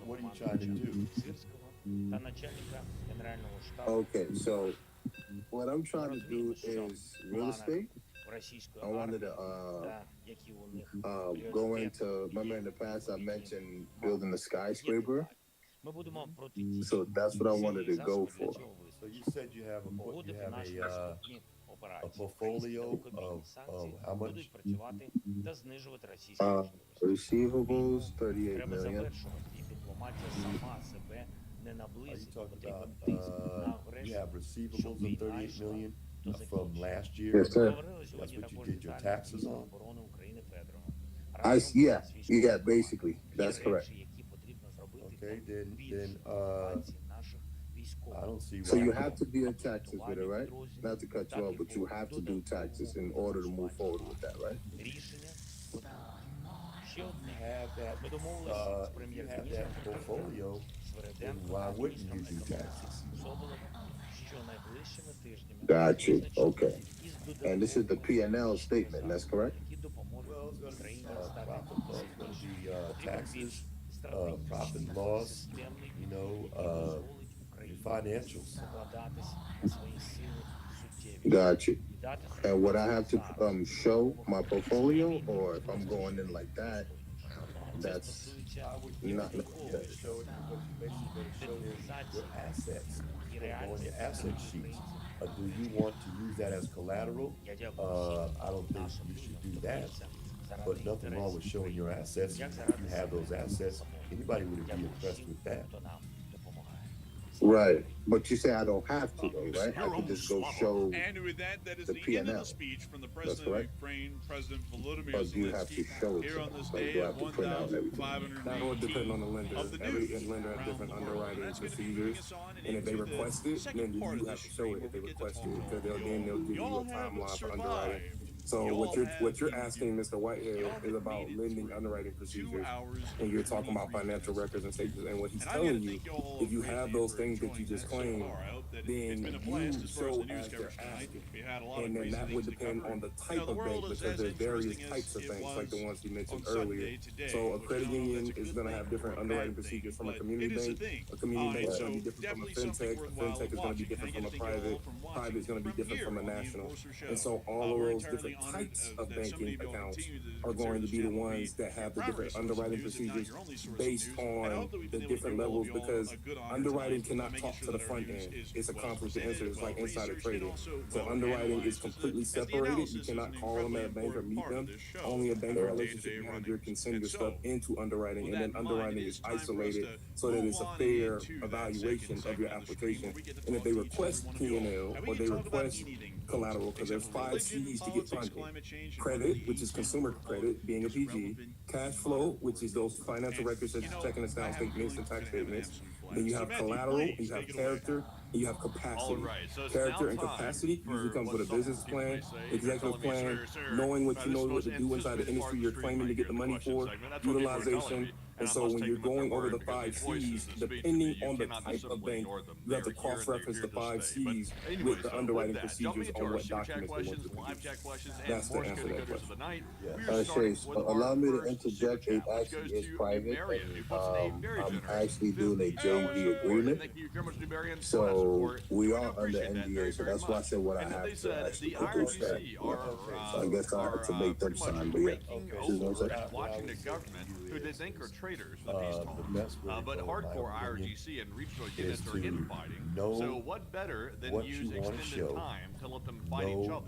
what are you trying to do? Okay, so what I'm trying to do is real estate. I wanted to go into, remember in the past I mentioned building a skyscraper? So that's what I wanted to go for. So you said you have a portfolio of how much? Receivables, 38 million. Are you talking about you have receivables of 38 million from last year? Yes, sir. That's what you did your taxes on? Yeah, basically. That's correct. Okay, then I don't see why. So you have to do taxes with it, right? Not to cut you off, but you have to do taxes in order to move forward with that, right? If you have that portfolio, then why wouldn't you do taxes? Got you. Okay. And this is the P&L statement, that's correct? Well, it's going to be profit loss, it's going to be taxes, profit and loss, your financials. Got you. And would I have to show my portfolio, or if I'm going in like that, that's not Show it, what you basically going to show is your assets. On your asset sheets. Do you want to use that as collateral? I don't think you should do that. But nothing wrong with showing your assets. If you have those assets, anybody would be impressed with that. right. But you say I don't have to, though, right? I could just go show And with that, that is the the end of P&L. the speech from the That's president of correct? Ukraine, President Volodymyr Or do you have to Zelensky, show it here to on them? this Like, day do I of have to print out everything? 1,500 That would depend on the lender. of the Every news lender has around different the world. underwriting That's gonna be procedures. moving us on And if they into the request it, second then part you of have to this show stream it if they where we get to request talk it. Because they'll give you Y'all a timeline for have underwriting. survived. So Y'all what you're have asking, Mr. Whitehead, Y'all is have about made it lending through underwriting 2 procedures. hours And you're and talking about 23 financial minutes. records and statements. And what he's And I gotta telling you, thank y'all all if you have greatly those for things that you enjoying just that so claimed, far. I hope that then it's been a blast you as far as show the news as coverage they're tonight. asking. We had a lot of And then crazy that things would to depend cover. on the You type know, the of bank, world is because as there's various interesting types as of it banks, like the was ones you mentioned on earlier. Sunday today, So a which credit I don't know if union that's a is good going to thing have or different a underwriting bad thing, procedures from a but community it is a bank. thing. A community bank is So going to be different from a definitely something fintech. A worthwhile fintech is going to be watching. And I different gotta from a thank you all private. for Private watching is going to be from different here from a on the national. Enforcer Show. And so all of We're those different different types of banking accounts are going to be the ones that have the different underwriting procedures based on the different levels, because underwriting cannot talk to the front end. It's a conflict of interest. It's like insider trading. So underwriting is completely separated. You cannot call them at a bank or meet them. Only a banker relationship manager can send your stuff into underwriting, and then underwriting is isolated so that it's a fair evaluation of your application. And if they request P&L or they request collateral, because there's 5 C's to get funding: credit, which is consumer credit, being a PG; cash flow, which is those financial records such as checking account statements and tax statements. Then you have collateral, you have character, and you have capacity. Character and capacity usually comes with a business plan, executive plan, knowing what you know what to do inside the industry you're claiming to get the money for, utilization. And so when you're going over the 5 C's, depending on the type of bank, you have to cross-reference the 5 C's with the underwriting procedures on what documents they want to produce. That's the answer to that question. Chase, allow me to interject. It actually is private, and I'm actually doing a JV agreement. So we are under NDA, so that's why I said what I have to actually produce that. So I guess I have to make them sign, but yeah. Watching the government, who they think are traitors, the peace talks, but hardcore IRGC and regional units are infighting. So what better than use extended time to let them fight each other?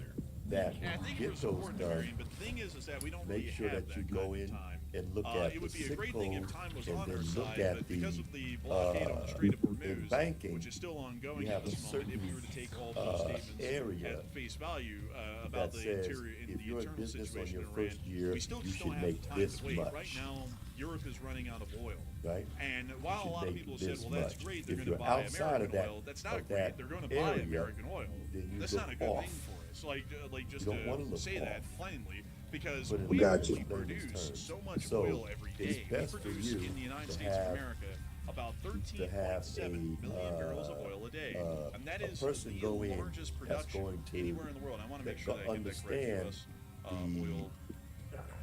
That I think get it's those important, done. Marion, but the thing is that we don't Make really sure have that you that go kind in of time. and look at It would the be a SIC great code, thing if time was and on then our look side, at but because of the blockade on the the Strait of in Hormuz, banking, which is still ongoing you at have a this moment, certain if we were to take all those statements area at face value about that the says interior in if the you're in internal business on situation your in Iran, first year, we still you just don't should have make the time this to wait. much. Right now, Europe is running out of oil. Right? And while a lot of people have said, well, that's great, they're If going to you're buy outside of American that, oil, that's not of great. that They're going to buy area, American oil. then you That's look not a good off. thing for us. Like just You don't wanna to look say that off. plainly, because But in we Gotcha. only produce so much So, oil every it's day. best We for produce you in the United to States of have- America about to have 13.7 million barrels of oil a day, and that a is person the go in largest that's production going to anywhere in the world. I want to make that sure that I get that correct. understand U.S. the- oil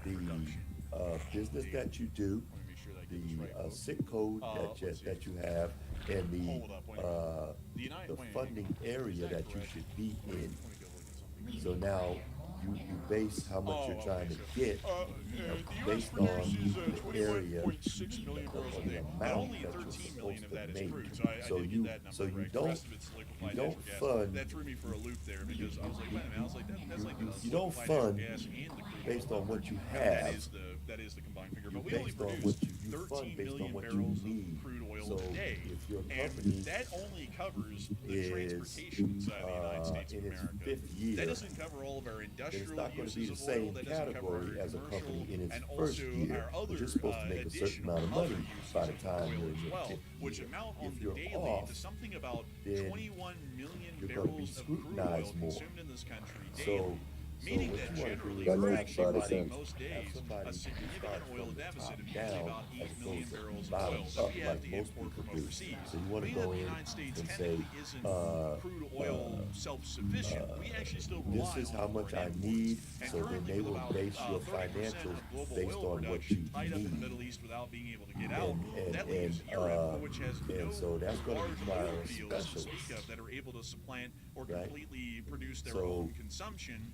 production. business that you do, Let me make sure that I get this right, the folks. SIC code that you have, and Hold up, wait a minute. the funding area that you should be in. Let me go look at something. So now you base how much you're trying to get The U.S. based on produces the area, 21.6 million barrels a on the day, but amount only that you're 13 million supposed of to that is make. crude. So So I did you- get that number so you right. don't- The rest of it's liquefied you don't natural gas. fund- That threw me for a loop there because I was like, wait a minute, I was like, that's like the you don't liquefied natural fund gas and the crude based oil. on what you And have. that is the combined figure. You But we only based on produce what you fund 13 based on million what you barrels need. of crude oil So a day, if your and company that only covers the is transportation side of the United States of in its America. 5th year, That doesn't cover all of our then industrial it's not going to be uses the of oil. same That doesn't cover our category as a commercial company in its and first also year, our other which is supposed to make a certain amount of money uses by the of time oil you're in as your well, 5th which year. amount on If the you're daily off, to something about then 21 million you're gonna be barrels of crude oil scrutinized more. consumed in this country So, daily. Meaning what that you want to generally, do That is we're makes actually a lot of running sense. most have days somebody a who significant starts oil from the deficit top of usually down about 8 as million opposed to barrels of bottom oil that up we have like to most import people from do. overseas. So you want to Being that go the in United States and say, technically isn't crude oil self-sufficient, we actually still rely this is on how much I foreign need, imports. And so then currently they with will about, base your 30% financials of global based oil on what production you tied up in the need. Middle East without being able to get out, And, that leaves Europe, which has no so that's going to large require oil a fields to specialist. speak of that are able to supplant or Right. completely produce their So- own consumption,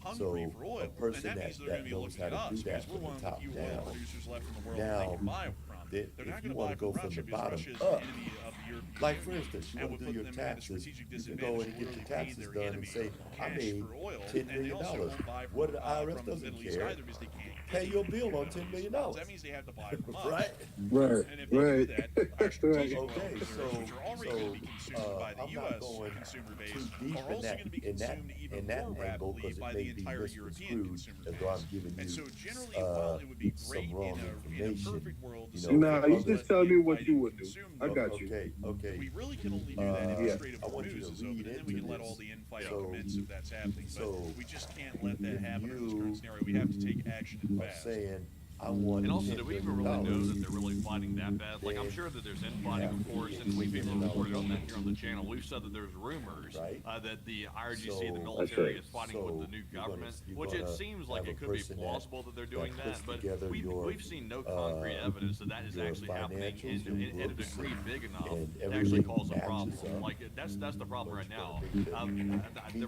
hungry for oil. a person And that means they're that going to be knows looking how at to us do that because we're from the one of the top few oil down. producers left in the world Now, that they can buy from. that They're if not you going to wanna buy go from from Russia the because bottom Russia is up, an enemy of the European like Union for instance, you and want would to do put your them at a taxes, strategic you can disadvantage go in to and get literally your pay taxes their done and enemy say, I cash made for oil, $10 and they million. also won't buy What the from, IRS from the doesn't Middle East care. either because they can't Pay get your the bill on Middle $10 East. million. So that means they have to buy from us. Right? Right, And if they do right. that, our strategic oil Okay, reserves, so- which are already going to be consumed by the I'm not U.S. going consumer base, too deep are also going to be consumed even more angle rapidly because by it the may be entire European misconstrued consumer as though I'm base. giving And you so generally, while it would be some great wrong in a information, perfect world to you say, know, Nah, you just tell me what you would do. consume I them, got you. Okay. we really can only do that if the Yeah. Strait of I want you Hormuz to is open, read and then we into can let this. all the infighting So- commence if that's happening. so But we just can't let that happen in this you current scenario. We have to take action and are fast. saying, I want And also, $10 do we even billion really know that they're really fighting that bad? Like, I'm sure that there's infighting, of course, and we've even reported on that here on the channel. We've said that there's rumors that the IRGC, the military, is fighting with the new government, which it seems like it could be plausible that they're doing that, but we've seen no concrete evidence that that is actually happening in a degree big enough to actually cause a problem. Like, that's the problem right now.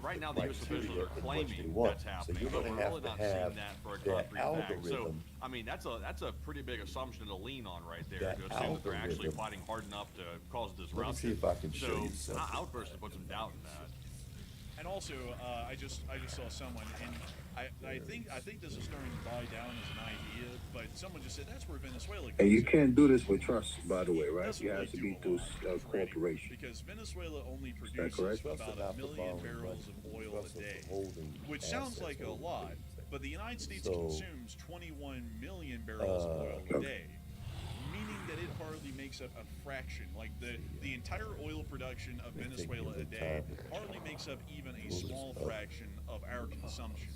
Right now, the U.S. officials are claiming that's happening, but we're really not seeing that for a concrete fact. So, I mean, that's a pretty big assumption to lean on right there, to assume that they're actually fighting hard enough to cause disruption. Let me see if I can show you So something. I would personally put some doubt in that. And also, I just saw someone, and I think this is starting to die down as an idea, but someone just said that's where Venezuela comes And you in. can't do this with trust, by the way, right? Doesn't You really have to do be a through lot a corporation. because Venezuela only that produces correct? about 1 million barrels of oil a day, which sounds like a lot, but the United States consumes 21 million barrels of oil a day, meaning that it hardly makes up a fraction. Like the entire oil production of Venezuela a day hardly makes up even a small fraction of our consumption.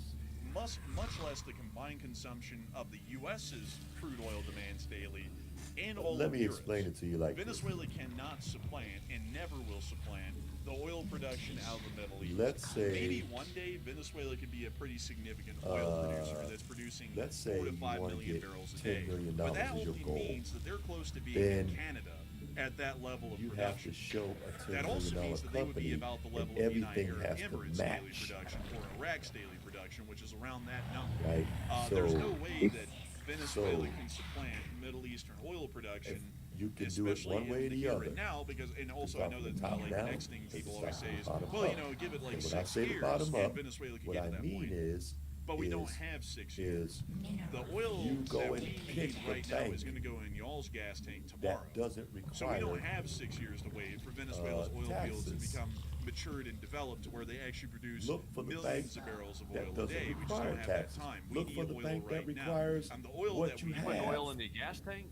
Much less the combined consumption of the U.S.'s crude oil demands daily and all Let of me Europe's. explain it to you like Venezuela cannot supplant and never will supplant the oil production out of the Middle East. Let's say maybe one day Venezuela could be a pretty significant oil producer that's producing 4 to 5 million barrels a day. $10 million But that as your only goal. means that they're close to being Then in Canada at that level of you production. have to show a $10 That also million means that they would be company, about the level and of the United everything Arab has to Emirates daily match, production or Iraq's daily production, which is around that number. right? There's So no way that Venezuela can supplant Middle Eastern oil production, you can do it especially one way or in the the here other. and now, because, and also It's I off know the that top like down, the next thing it's people off always the say is, bottom well, up. you know, give it like And when I 6 say the years bottom and up, Venezuela can what get I to that mean point. is, But we don't have 6 years. is The oil you go that and we pick need the right now bank is going to go in y'all's gas tank tomorrow. that doesn't So we require don't have 6 years to wait for Venezuela's oil fields to taxes. become matured and developed to where they actually produce Look for the millions bank of barrels of that oil a doesn't day. We just require don't have that taxes. time. We Look need for the oil bank that right requires now. And the oil what that you we have. Putting have, oil in the gas tank?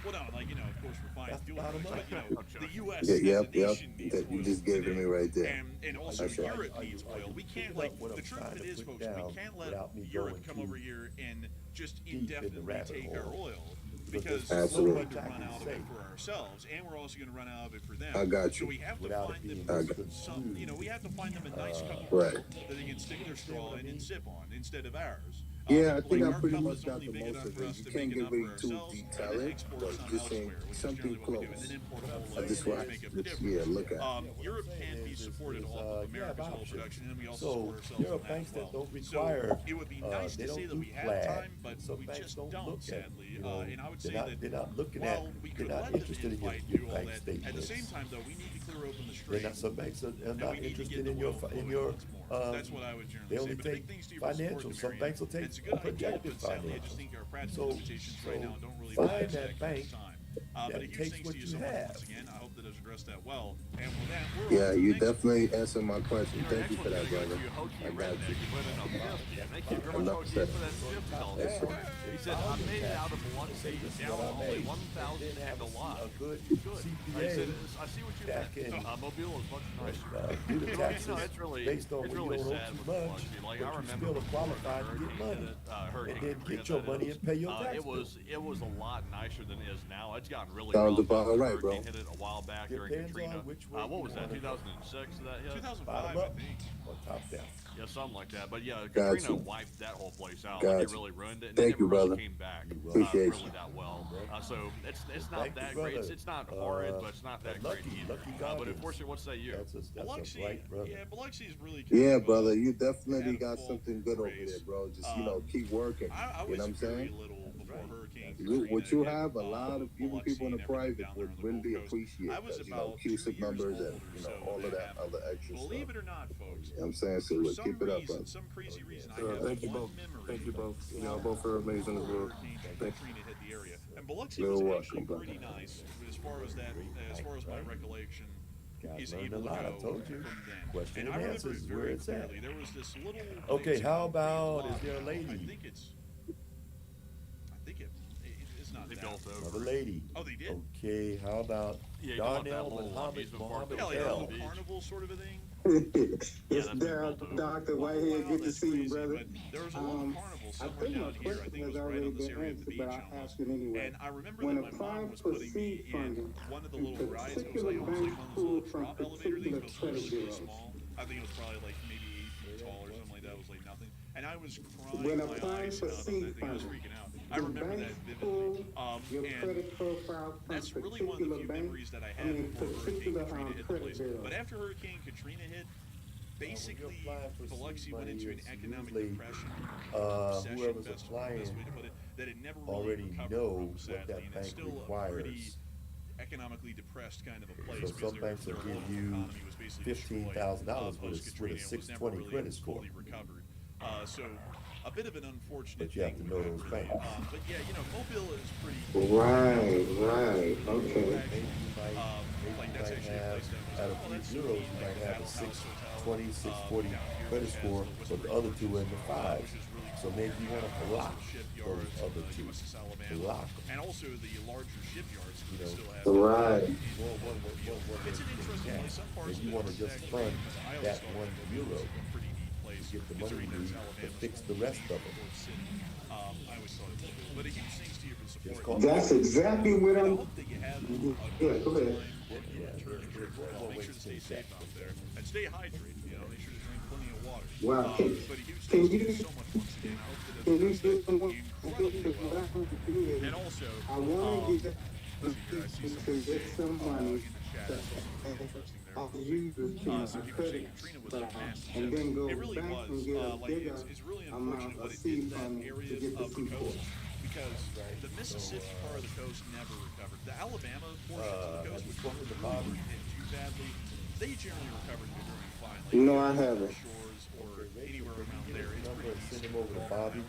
well, no, like, you know, of course, refined That's the fuel bottom oil, line. but, you know, the U.S. Yeah, as yep, a yep. nation needs That you oil just gave it today. me right there. And also That's right. Europe needs oil. We can't, like, the truth of it is, folks, we can't let Europe come over here and just indefinitely take our oil. Because we're Absolutely. going to run out of it for ourselves, and we're also going to run out of it for them. I got So you. we have to Without find it them being some, you know, we have to find them a nice cup of Right. oil that they can stick their straw in and sip on instead of ours. Yeah, I think Like, I our pretty cup much is got only the big most enough of for it. us You to can't make get enough way for too ourselves and detailed, then export but some just saying elsewhere, which is something generally what we do, close. and then import a whole I load just to want make up the to difference. look at. Europe can be supported off of America's oil options. production, and we also So support ourselves there are on that banks as that well. don't require, So it would be nice they to don't say that do we have flag. time, but Some we banks just don't don't, look at, sadly. you know, And I would say they're not looking while at, we they're could not let them interested in infight and your do all bank that, at statements. the same time, though, we need to clear open the They're streets. not, some banks are And not we need to interested get the in your, oil flowing in your, once more. That's what I would generally they say. only But the take big things to you for supporting financials. the Some Marion. banks will take It's a good idea, projected but sadly, I just financials. think our practical limitations right now don't really find match that that kind bank of time. that But a huge takes thanks what to you you so much have. once again. I hope that has addressed that well. And with that, we're on Yeah, to the you next definitely answered my question. You're Thank you for actually that, going to go brother. to Hokie I got Redneck. you. You put in a 50. Thank you very much, Enough Hokie, said. for that 50 dollar That's support. right. He said, I made it out of Biloxi down to only 1,000 and a lot. A good Good. CPA He said, I see what you back meant. in, Mobile is much nicer. do the You taxes know, it's really based on it's when really you don't owe sad too with much, Biloxi. Like, but I you remember still are before the qualified to get hurricane money. hit it, Hurricane And then Katrina, get your that money is, and pay your tax it was a lot nicer than it is now. It's gotten really Sounds rough. about The right, bro. hurricane hit it a while back during Depends Katrina. on which way What was you that? wanna go. 2006 that hit? 2005, Bottom I up think. or top down. Yeah, something like that. But yeah, Got Katrina you. wiped that whole place out. Got Like, it you. really ruined it. And Thank it never you, really brother. came back Appreciate really you. that well. So it's not Thank you, that great. brother. It's not horrid, but it's not that Lucky- great either. Lucky But Goggins. unfortunately, what's that year? That's a Biloxi, bright brother. yeah, Biloxi is really kind Yeah, of, brother, you definitely had a got full something good over race. there, bro. Just, keep working. I You was know what I'm very saying? little before Hurricane What you Katrina have, a hit, lot of even Biloxi people in the and everything private down there would on the really Gold Coast. appreciate I was that, about 2 CUSIC years numbers old and, or so all of when that happened. other extra Believe stuff. it or not, folks, You know what I'm saying? So for look, some keep it up, reason, brother. some crazy reason, I Thank you have both. one memory Thank you both. from Y'all both are amazing as well. Hurricane Thank Katrina hit the area, and Biloxi You're was welcome, actually brother. pretty nice as far as that, as far as my recollection God is learned able a to lot. I go told you. from then. Question And and I remember answers it is very where it's at. clearly. There was this little Okay, place, how a about, concrete is there a block. lady? I think it's not They that. built over. Another lady. Oh, they did? Okay, how about Yeah, you want that Darnell little Muhammad amusement park Muhammad that was Yeah, like a there on little the beach. carnival sort of a thing. It's that's been Daryl, built over. Dr. Oh, Whitehead. wow, Good to that's see you, crazy. brother. But there was a little carnival I somewhere think my down here. I question think it has was right already on this been area of the answered, but beach I'll almost. ask it anyway. And I remember When that my applying mom was for putting me seed in funding, one of the in little rides. It was particular like almost like banks one of those pull little from drop elevator things, particular but it was credit really, really bureaus. small. I think it was probably like maybe 8 feet tall or something like that. It was like nothing. And I was crying When my applying eyes for out on seed that thing. I was funding, freaking out. I the remember that banks vividly. pull your And credit profile from that's really one of the particular few banks. memories that I I had mean, before Hurricane particular Katrina hit the credit place. bureaus. But after Hurricane Katrina hit, basically, applying for Biloxi seed went money, into an it's economic usually, depression, recession, whoever's best applying way to put it, that it never really already recovered know from, what sadly, that and it's bank still a pretty requires. economically depressed kind of a place So because some banks will their give local you economy was basically destroyed $15,000 with post-Katrina. a It was never 620 really credit score. fully recovered. So a bit of an unfortunate But you have thing to know happened those there. banks. But yeah, Mobile is pretty. Right, okay. Maybe you Like might that's actually a have, place that was. out of Oh, three that's zeros, neat. you Like might the have a Battle House 620, Hotel, 640 down here, credit which has score, the but Whispering the other two Fortress, in the fives. which is really So cool. maybe you want to block Shipyards those other from the two. USS Alabama, Block them. and also the larger shipyards You know, still have. Right. It's an interesting place. Some parts If you of want to it just is fund actually- I always that thought one that euro, was a pretty neat place, get the money considering you that it's need to Alabama's fix the rest of them. port city. I always thought it was cool. But a huge thanks to you for the Just support. call That's exactly what And I I'm. hope that you have a Yeah, good go ahead. time on your return trip. Make sure to stay safe out there and stay hydrated. Make sure to drink plenty of water. Wow. But a huge Can thanks to you- you so much once again. I hope that Can you it do some more? incredibly well. And also, I want to get let's see here, I see some to get some money in the chat. I'll use it to Some my people credit saying Katrina was a massive and then go It really back was. and get a Like bigger it's really amount unfortunate of what it did seed to that money to area get the of the seed coast for. because the Mississippi part of the coast never recovered. The Alabama portion of the coast, have you which spoken was to really Bobby? hit too badly, they generally recovered very fine. Like No, I the haven't. Shores or anywhere around there, it's Number pretty and send decent. him over to Bobby.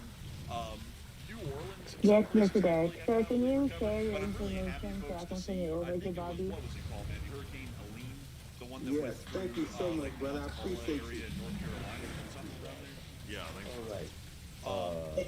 New Orleans. Yes, some Mr. places Derek. really Sir, can you recovered, share your but I'm really happy, information so I folks, can to send see, it over I to think it was, Bobby? what was it called, man? Hurricane Helene, the one that Yes, went through, thank you so much, like brother. I Pensacola appreciate area you. in North Carolina or something around there. Yeah, I think so. All right.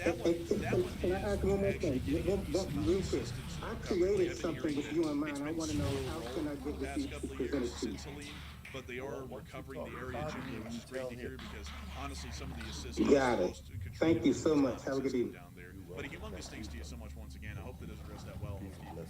That one Can I ask one more actually thing? getting Real some quick. assistance I from created I've been something hearing with that you in mind. it's I been want to know slow how can I for get the this past to couple of present years it to you. since Helene, but they are recovering the area Bobby, generally, which is great to hear because honestly, some of the assistance Got it. post-Katrina Thank you so was much. Have a good non-existent evening. down there. But a humongous thanks to you so much once again. I hope that has addressed that well.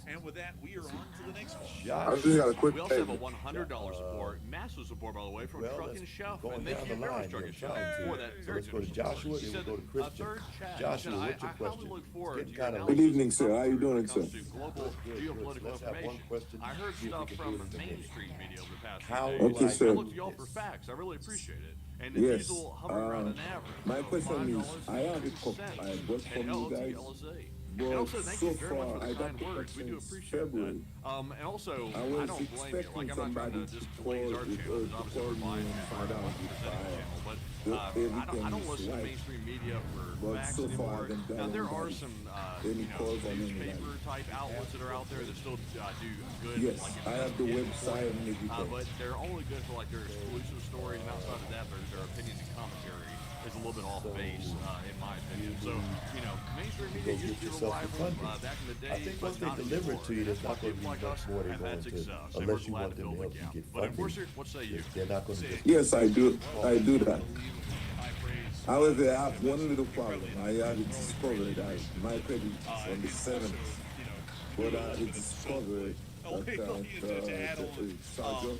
And with that, we are on to the next one. I just got a quick We also have a favor. $100 support, massive support by the way, from Well, Truck and let's Chef. go And down thank the you very line much, Truck here, and Chef, trying to. for that So very let's go to generous Joshua, support. He then said we'll go to Christian. third chat. Joshua, He said, what's your I question? highly look forward It's to getting your kinda Good analysis evening, sir. How you when doing, it comes sir? to global Good. geopolitical Let's have one information. question. I heard See if we stuff can from do it in a Main minute. Street media over the past How few do days. Okay, I sir. I do look to y'all for this? facts. I really appreciate it. And Yes. the diesel hovering around an average My of question is, $5 I have a cents I bought from and you LLT, guys, LSA. but And also, thank so you very much far for I the got kind words. We do since appreciate February. that. And also, I I was don't blame you. expecting Like, I'm not trying somebody to just to blaze our call channel, because obviously we're buying me and find out if channel. But everything I don't is listen to right. mainstream media for But facts so far, I anymore. haven't done Now, there are anybody some any calls on anybody. newspaper-type outlets that are out there that still do good. Yes, like, I have the investigative website and reporting. everything. But they're only good for like their exclusive stories, and outside of that, their opinion and commentary is a little bit off base, in my opinion. So, mainstream media Go used get to be yourself reliable funded. back in the day, I think but once they not deliver it anymore. to you, there's not That's why going to be people like much us more they're have had going to, success, and we're unless you glad want to them to fill the help you gap. get But funding. unfortunately, what say you? They're not going to just. Yes, I do. I do that. High praise. However, I have one little problem. I have discovered that my credit is on the 7th, but I have discovered that To add on, charge off.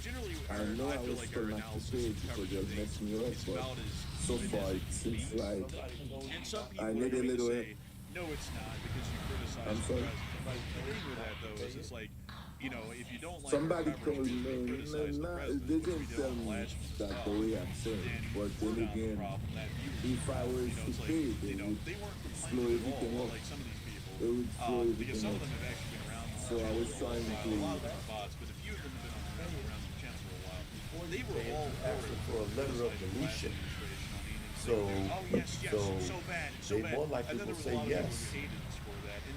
generally, I know I feel was like still our not analysis prepared of because coverage they'll of mess things me up, is but about as so good far as it seems seems. like And some people I are need a going to little. say, no, it's not, because you criticize I'm the sorry? president. The thing with that, though, is it's like, if you don't like Somebody our coverage, told you me, criticize the they president, didn't which we did tell on the me last one as that the well, way I'm saying, then but we're then not the again, problem, that you if I was it's to like, pay, they would they weren't slow complaining at everything all, up. like some of these people. They would slow Because everything some of up. them have actually been around So I was trying to. a lot of them are bots, but a few of them have been around the channel for a while. They were all asking for a letter of deletion. So, oh yes, so so bad, so they bad. more likely And then will there was a say lot of people yes. who hated us for that. And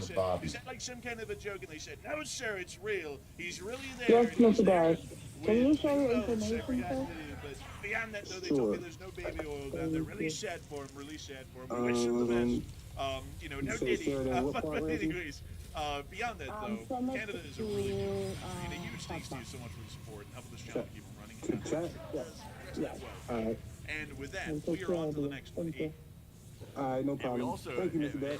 talking to Bobby. Is that like some kind of a joke? And they said, no, sir, it's real. He's really there. Yes, Mr. Barrett. Can you share your information, sir? But beyond that, though, they told me there's no baby oil down there. Really sad for him. Really sad for him. We wish him the best. You know, no Diddy. But anyways, beyond that, though, Canada is a really good. I mean, a huge thanks to you so much for the support and helping this channel keep on running. To chat? Yeah. All right. And with that, we are on to the next one. All right, no problem. Also, thank you, Mr. Barrett.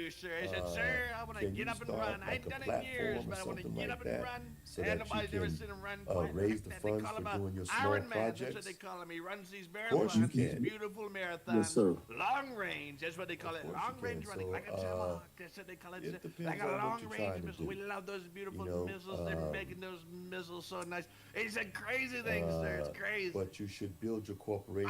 do, sir. I said, sir, I want to get up and run. I ain't done it in years, but I want to get up and run. So and that nobody's you ever can seen him run. raise the funds for doing your small Iron Man, projects. that's what they call him. He runs these Of course marathons, you these can. beautiful marathons. Yes, sir. Long range, that's what they call it. Of course Long you range can. running, So, like a tomahawk. That's what they call it. it depends Like a on what long you're range trying to missile. We do. love those beautiful You know, missiles. They're making those missiles so nice. It's a crazy thing, sir. It's crazy. But you should build your corporation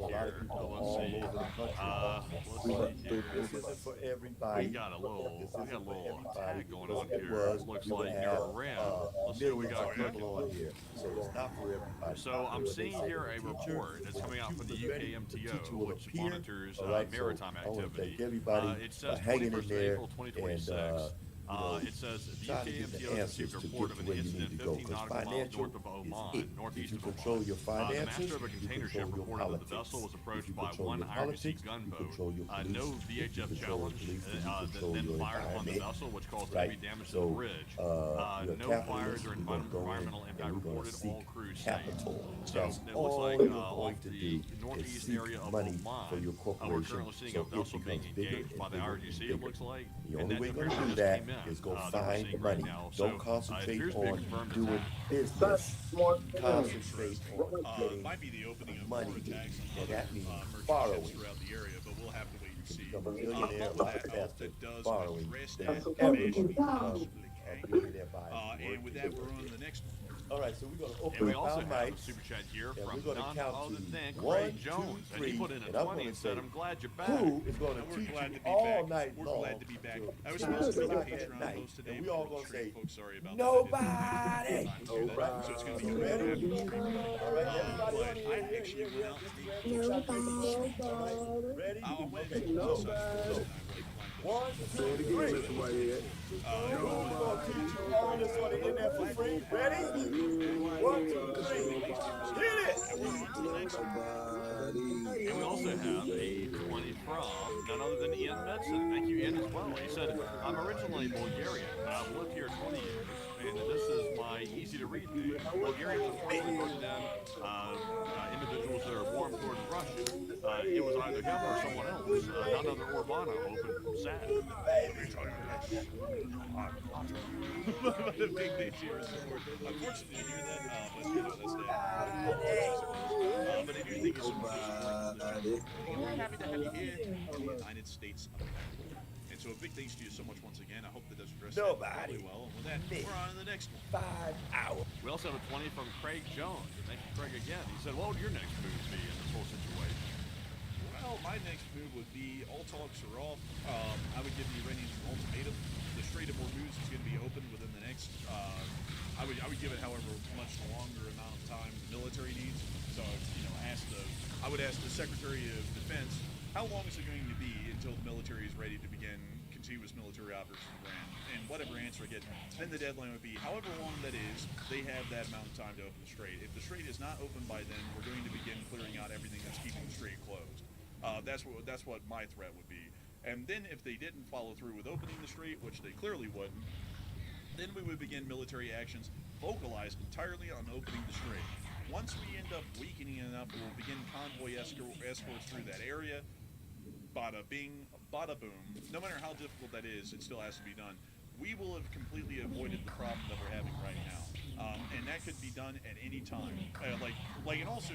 know a lot of here. people Let's all see. over the country. Let's But see here. this isn't for everybody. We got a little This isn't for everybody. tag going Because on if it here. was, Looks you would like have you're red. Let's see what we millions got of cooking. people on here. So it's not for everybody. So I'm They seeing say here the a teacher, report that's coming out from the teacher UKMTO, will which appear. monitors All right, so maritime I want to activity. thank everybody It for says hanging in 21st there April 2026. and It says the trying to get the UKMTO has answers received a to report get of to an where you incident need to go. 15 Because nautical miles financial north of is Oman, it. northeast If you of control Oman. your The finances, master of a you container control ship your reported that the politics. vessel was If approached you by control one your IRGC politics, you gunboat. control your police. No If you VHF control challenge your police, then you control then your fired upon the environment. vessel, which caused Right? heavy damage to So, the bridge. we're No capitalists. fires or We're gonna go in environmental and impact we're gonna reported. seek All crews safe. capital. So That's it looks all like you're off going to the do is northeast seek area of money Oman, for your we're corporation. currently seeing So a it vessel being becomes bigger engaged and by the bigger IRGC, and it bigger. looks like. The And only that way you're going apparently to do just that came is go that we're find the seeing right money. now. Don't So concentrate appears to be a on confirmed doing attack. business. Concentrate on getting Might be the opening of money. more attacks on And other that means merchant borrowing. ships throughout the area, but we'll have to wait and see. Become a millionaire a But with lot that, I hope faster that does borrowing address than that you as ever best going we to become possibly a can. millionaire by And with that, we're on to the next one. All right, so we're going to And open we up also our have a mics. super chat here And from we're going to none count other to than 1, Craig 2, Jones. 3, And he put in a and I'm 20 going and to said, say, I'm glad you're back. who is going to And we're teach glad you to be all back. night We're long? glad to be back. I was till supposed to 2 do a o'clock at Patreon night, post today. and we all going to say, folks sorry about nobody. that. So it's going to be You coming out ready? after the stream. All right, everybody But on here, I here, actually here, went here. out to the... All right, ready? I went Okay, into so, the so, 1, Say it 2, again, 3. Mr. Whitehead. Who's going to teach you all this on the internet for free? Ready? 1, 2, 3. Hit it! And we're on to the next one. And we also have a 20 from none other than Ian Medson. Thank you, Ian, as well. He said, I'm originally Bulgarian. I've lived here 20 years, and this is my easy-to-read name. Bulgarians unfortunately wrote down individuals that are warm towards Russia. It was either him or someone else. None other or WANA open sad. But a big thanks to your support. Unfortunately to hear that, but you know, that's that. But I do thank you so much for supporting the channel. We're happy to have you here in the United States of America. And so a big thanks to you so much once again. I hope that does address that really well. And with that, we're on to the next one. 5 hours. We also have a 20 from Craig Jones. And thank you, Craig, again. He said, what would your next move be in this whole situation? Well, my next move would be all talks are off. I would give the Iranians an ultimatum. The Strait of Hormuz is going to be open within the next. I would give it however much longer amount of time the military needs. So I would ask the Secretary of Defense, how long is it going to be until the military is ready to begin continuous military operations in Iran? And whatever answer I get, then the deadline would be however long that is. They have that amount of time to open the strait. If the strait is not open by then, we're going to begin clearing out everything that's keeping the strait closed. That's what my threat would be. And then if they didn't follow through with opening the strait, which they clearly wouldn't, then we would begin military actions focalized entirely on opening the strait. Once we end up weakening it enough, we'll begin convoy escorts through that area. Bada bing, bada boom. No matter how difficult that is, it still has to be done. We will have completely avoided the problem that we're having right now. And that could be done at any time. And also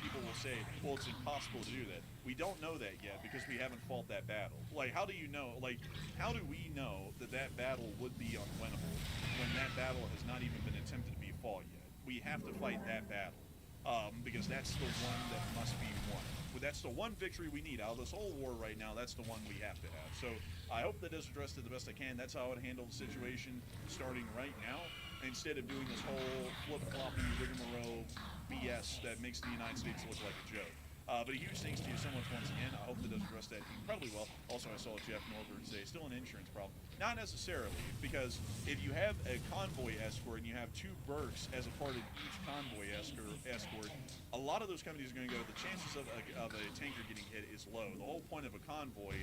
people will say, well, it's impossible to do that. We don't know that yet because we haven't fought that battle. How do you know? How do we know that battle would be unwinnable when that battle has not even been attempted to be fought yet? We have to fight that battle because that's the one that must be won. But that's the one victory we need out of this whole war right now. That's the one we have to have. So I hope that is addressed the best I can. That's how I would handle the situation starting right now, instead of doing this whole flip-floppy rigmarole BS that makes the United States look like a joke. But a huge thanks to you so much once again. I hope that does address that incredibly well. Also, I saw Jeff Norberg say, still an insurance problem. Not necessarily, because if you have a convoy escort and you have 2 berks as a part of each convoy escort, a lot of those companies are going to go, the chances of a tanker getting hit is low. The whole point of a convoy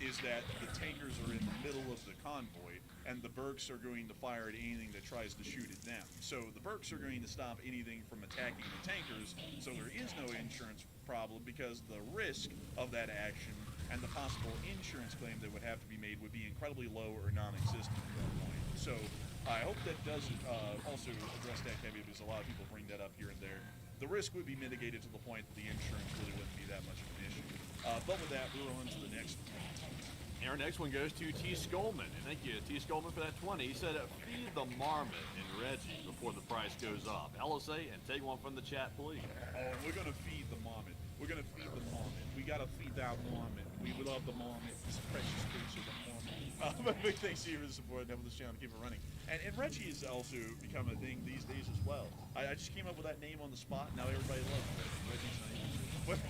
is that the tankers are in the middle of the convoy, and the berks are going to fire at anything that tries to shoot at them. So the berks are going to stop anything from attacking the tankers, so there is no insurance problem because the risk of that action and the possible insurance claim that would have to be made would be incredibly low or non-existent at that point. So I hope that does also address that caveat because a lot of people bring that up here and there. The risk would be mitigated to the point that the insurance really wouldn't be that much of an issue. But with that, we're on to the next one. And our next one goes to T. Skolman. And thank you, T. Skolman, for that 20. He said, feed the marmot in Reggie before the price goes up. LSA, and take one from the chat, please. We're going to feed the marmot. We're going to feed the marmot. We got to feed that marmot. We love the marmot. This precious creature, the marmot. But big thanks to you for the support and having this channel to keep it running. And Reggie has also become a thing these days as well. I just came up with that name on the spot. Now everybody loves Reggie. Reggie's not even. But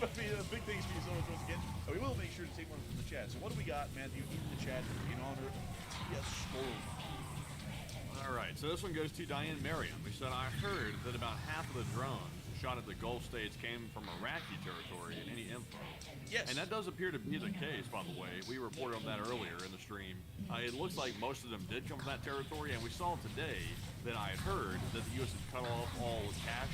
big thanks to you so much once again. We will make sure to take one from the chat. So what do we got, Matthew, in the chat in honor of T.S. Skolman? All right, so this one goes to Diane Merriam, who said, I heard that about half of the drones shot at the Gulf states came from Iraqi territory. And any info? Yes. And that does appear to be the case, by the way. We reported on that earlier in the stream. It looks like most of them did come from that territory, and we saw today that I had heard that the U.S. had cut off all cash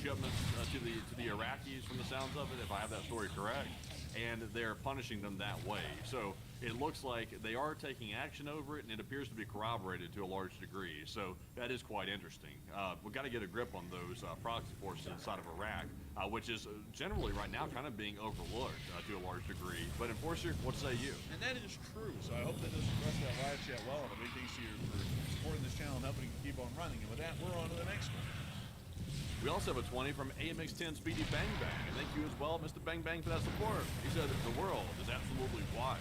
shipments to the Iraqis from the sounds of it, if I have that story correct, and they're punishing them that way. So it looks like they are taking action over it, and it appears to be corroborated to a large degree. So that is quite interesting. We've got to get a grip on those proxy forces inside of Iraq, which is generally right now kind of being overlooked to a large degree. But Enforcer, what say you? And that is true. So I hope that doesn't rest that live chat well. And a big thanks to you for supporting this channel and helping it keep on running. And with that, we're on to the next one. We also have a 20 from AMX10 Speedy Bang Bang, and thank you as well, Mr. Bang Bang, for that support. He said that the world is absolutely wild.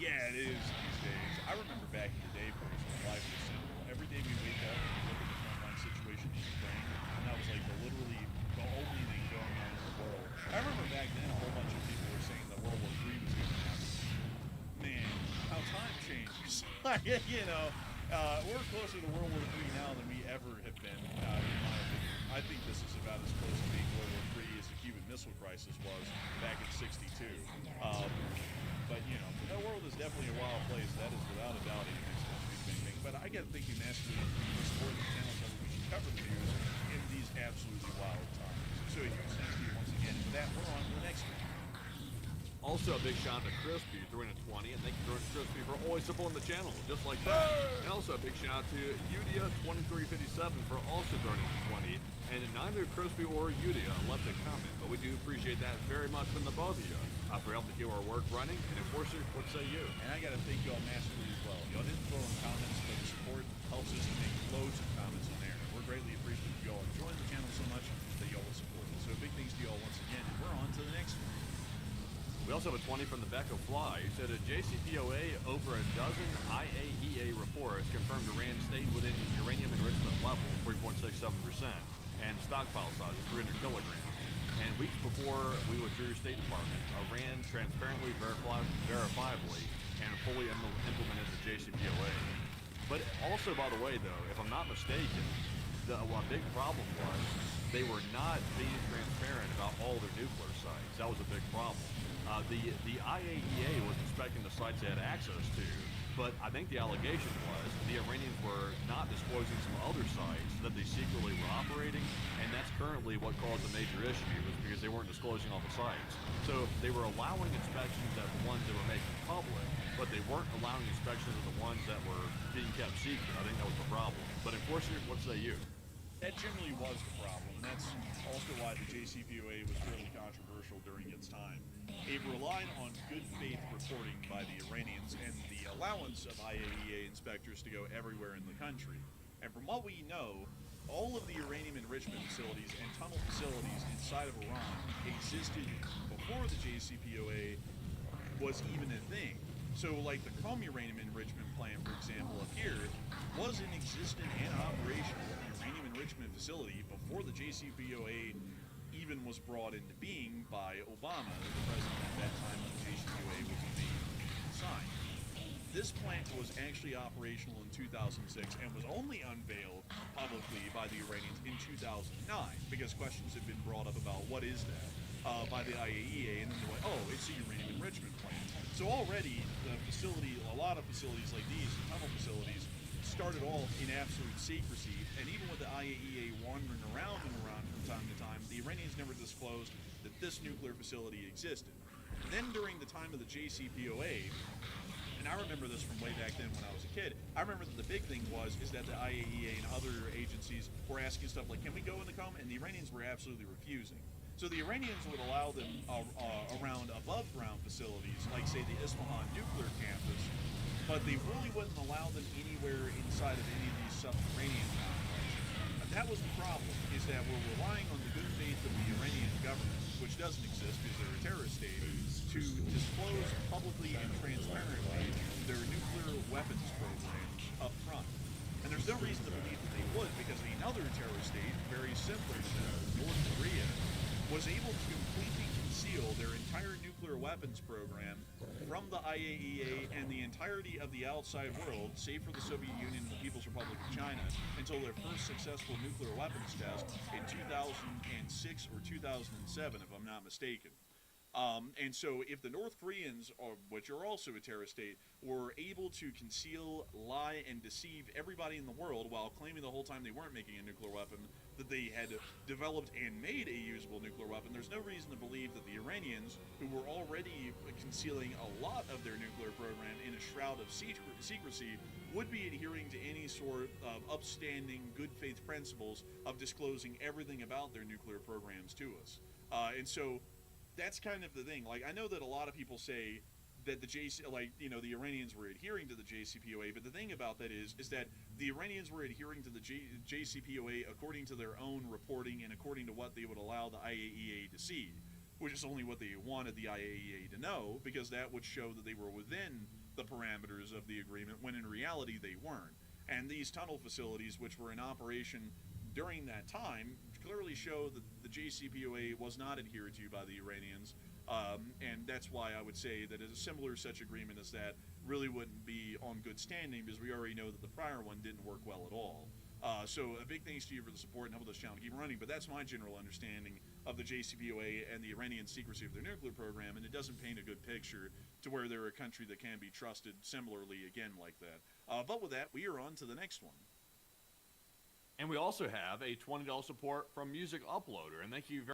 Yeah, it is these days. I remember back in the day, folks, when life was simple. Every day we wake up and we look at the frontline situation in Ukraine, and that was like literally the only thing going on in the world. I remember back then a whole bunch of people were saying that World War III was going to happen. Man, how time changes. You know, we're closer to World War III now than we ever have been, in my opinion. I think this is about as close to being World War III as the Cuban Missile Crisis was back in '62. But, you know, the world is definitely a wild place. That is without a doubt a next thing. But I got to thank you, Master, for supporting the channel so we should cover the news in these absolutely wild times. So a huge thanks to you once again. And with that, we're on to the next one. Also, a big shout out to Crispy throwing a 20, and thank you, Crispy, for always supporting the channel, just like that. And also a big shout out to Udia2357 for also throwing a 20. And neither Crispy or Udia left a comment, but we do appreciate that very much from the both of you for helping keep our work running. And Enforcer, what say you? And I got to thank y'all massively as well. Y'all didn't throw in comments, but the support helps us to make loads of comments on there. And we're greatly appreciative of y'all enjoying the channel so much that y'all will support it. So big thanks to y'all once again, and we're on to the next one. We also have a 20 from the Becco Fly. He said a JCPOA over a dozen IAEA reports confirmed Iran stayed within uranium enrichment level, 3.67%, and stockpile size of 300 kilograms. And weeks before we withdrew State Department, Iran transparently, verifiably, and fully implemented the JCPOA. But also, by the way, though, if I'm not mistaken, the big problem was they were not being transparent about all their nuclear sites. That was a big problem. The IAEA was inspecting the sites they had access to, but I think the allegation was the Iranians were not disclosing some other sites that they secretly were operating, and that's currently what caused a major issue, was because they weren't disclosing all the sites. So they were allowing inspections at the ones that were making public, but they weren't allowing inspections of the ones that were being kept secret. I think that was the problem. But Enforcer, what say you? That generally was the problem, and that's also why the JCPOA was fairly controversial during its time. It relied on good faith reporting by the Iranians and the allowance of IAEA inspectors to go everywhere in the country. And from what we know, all of the uranium enrichment facilities and tunnel facilities inside of Iran existed before the JCPOA was even a thing. So like the Qom uranium enrichment plant, for example, up here, was an existent and operational uranium enrichment facility before the JCPOA even was brought into being by Obama, the president at that time when the JCPOA was made and signed. This plant was actually operational in 2006 and was only unveiled publicly by the Iranians in 2009 because questions had been brought up about what is that by the IAEA, and then they're like, oh, it's a uranium enrichment plant. So already the facility, a lot of facilities like these, tunnel facilities, started off in absolute secrecy, and even with the IAEA wandering around in Iran from time to time, the Iranians never disclosed that this nuclear facility existed. Then during the time of the JCPOA, and I remember this from way back then when I was a kid, I remember that the big thing is that the IAEA and other agencies were asking stuff like, can we go in the Qom? And the Iranians were absolutely refusing. So the Iranians would allow them around above-ground facilities, like, say, the Isfahan nuclear campus, but they really wouldn't allow them anywhere inside of any of these subterranean complexes. And that was the problem, is that we're relying on the good faith of the Iranian government, which doesn't exist because they're a terrorist state, to disclose publicly and transparently their nuclear weapons programs up front. And there's no reason to believe that they would, because another terrorist state, very similar to North Korea, was able to completely conceal their entire nuclear weapons program from the IAEA and the entirety of the outside world, save for the Soviet Union and the People's Republic of China, until their first successful nuclear weapons test in 2006 or 2007, if I'm not mistaken. And so if the North Koreans, which are also a terrorist state, were able to conceal, lie, and deceive everybody in the world while claiming the whole time they weren't making a nuclear weapon, that they had developed and made a usable nuclear weapon, there's no reason to believe that the Iranians, who were already concealing a lot of their nuclear program in a shroud of secrecy, would be adhering to any sort of upstanding good faith principles of disclosing everything about their nuclear programs to us. And so that's kind of the thing. Like, I know that a lot of people say that the Iranians were adhering to the JCPOA, but the thing about that is that the Iranians were adhering to the JCPOA according to their own reporting and according to what they would allow the IAEA to see, which is only what they wanted the IAEA to know, because that would show that they were within the parameters of the agreement, when in reality they weren't. And these tunnel facilities, which were in operation during that time, clearly show that the JCPOA was not adhered to by the Iranians, and that's why I would say that a similar such agreement as that really wouldn't be on good standing, because we already know that the prior one didn't work well at all. So a big thanks to you for the support and helping this channel keep running, but that's my general understanding of the JCPOA and the Iranian secrecy of their nuclear program, and it doesn't paint a good picture to where they're a country that can be trusted similarly again like that. But with that, we are on to the next one. And we also have a $20 support from Music Uploader, and thank you very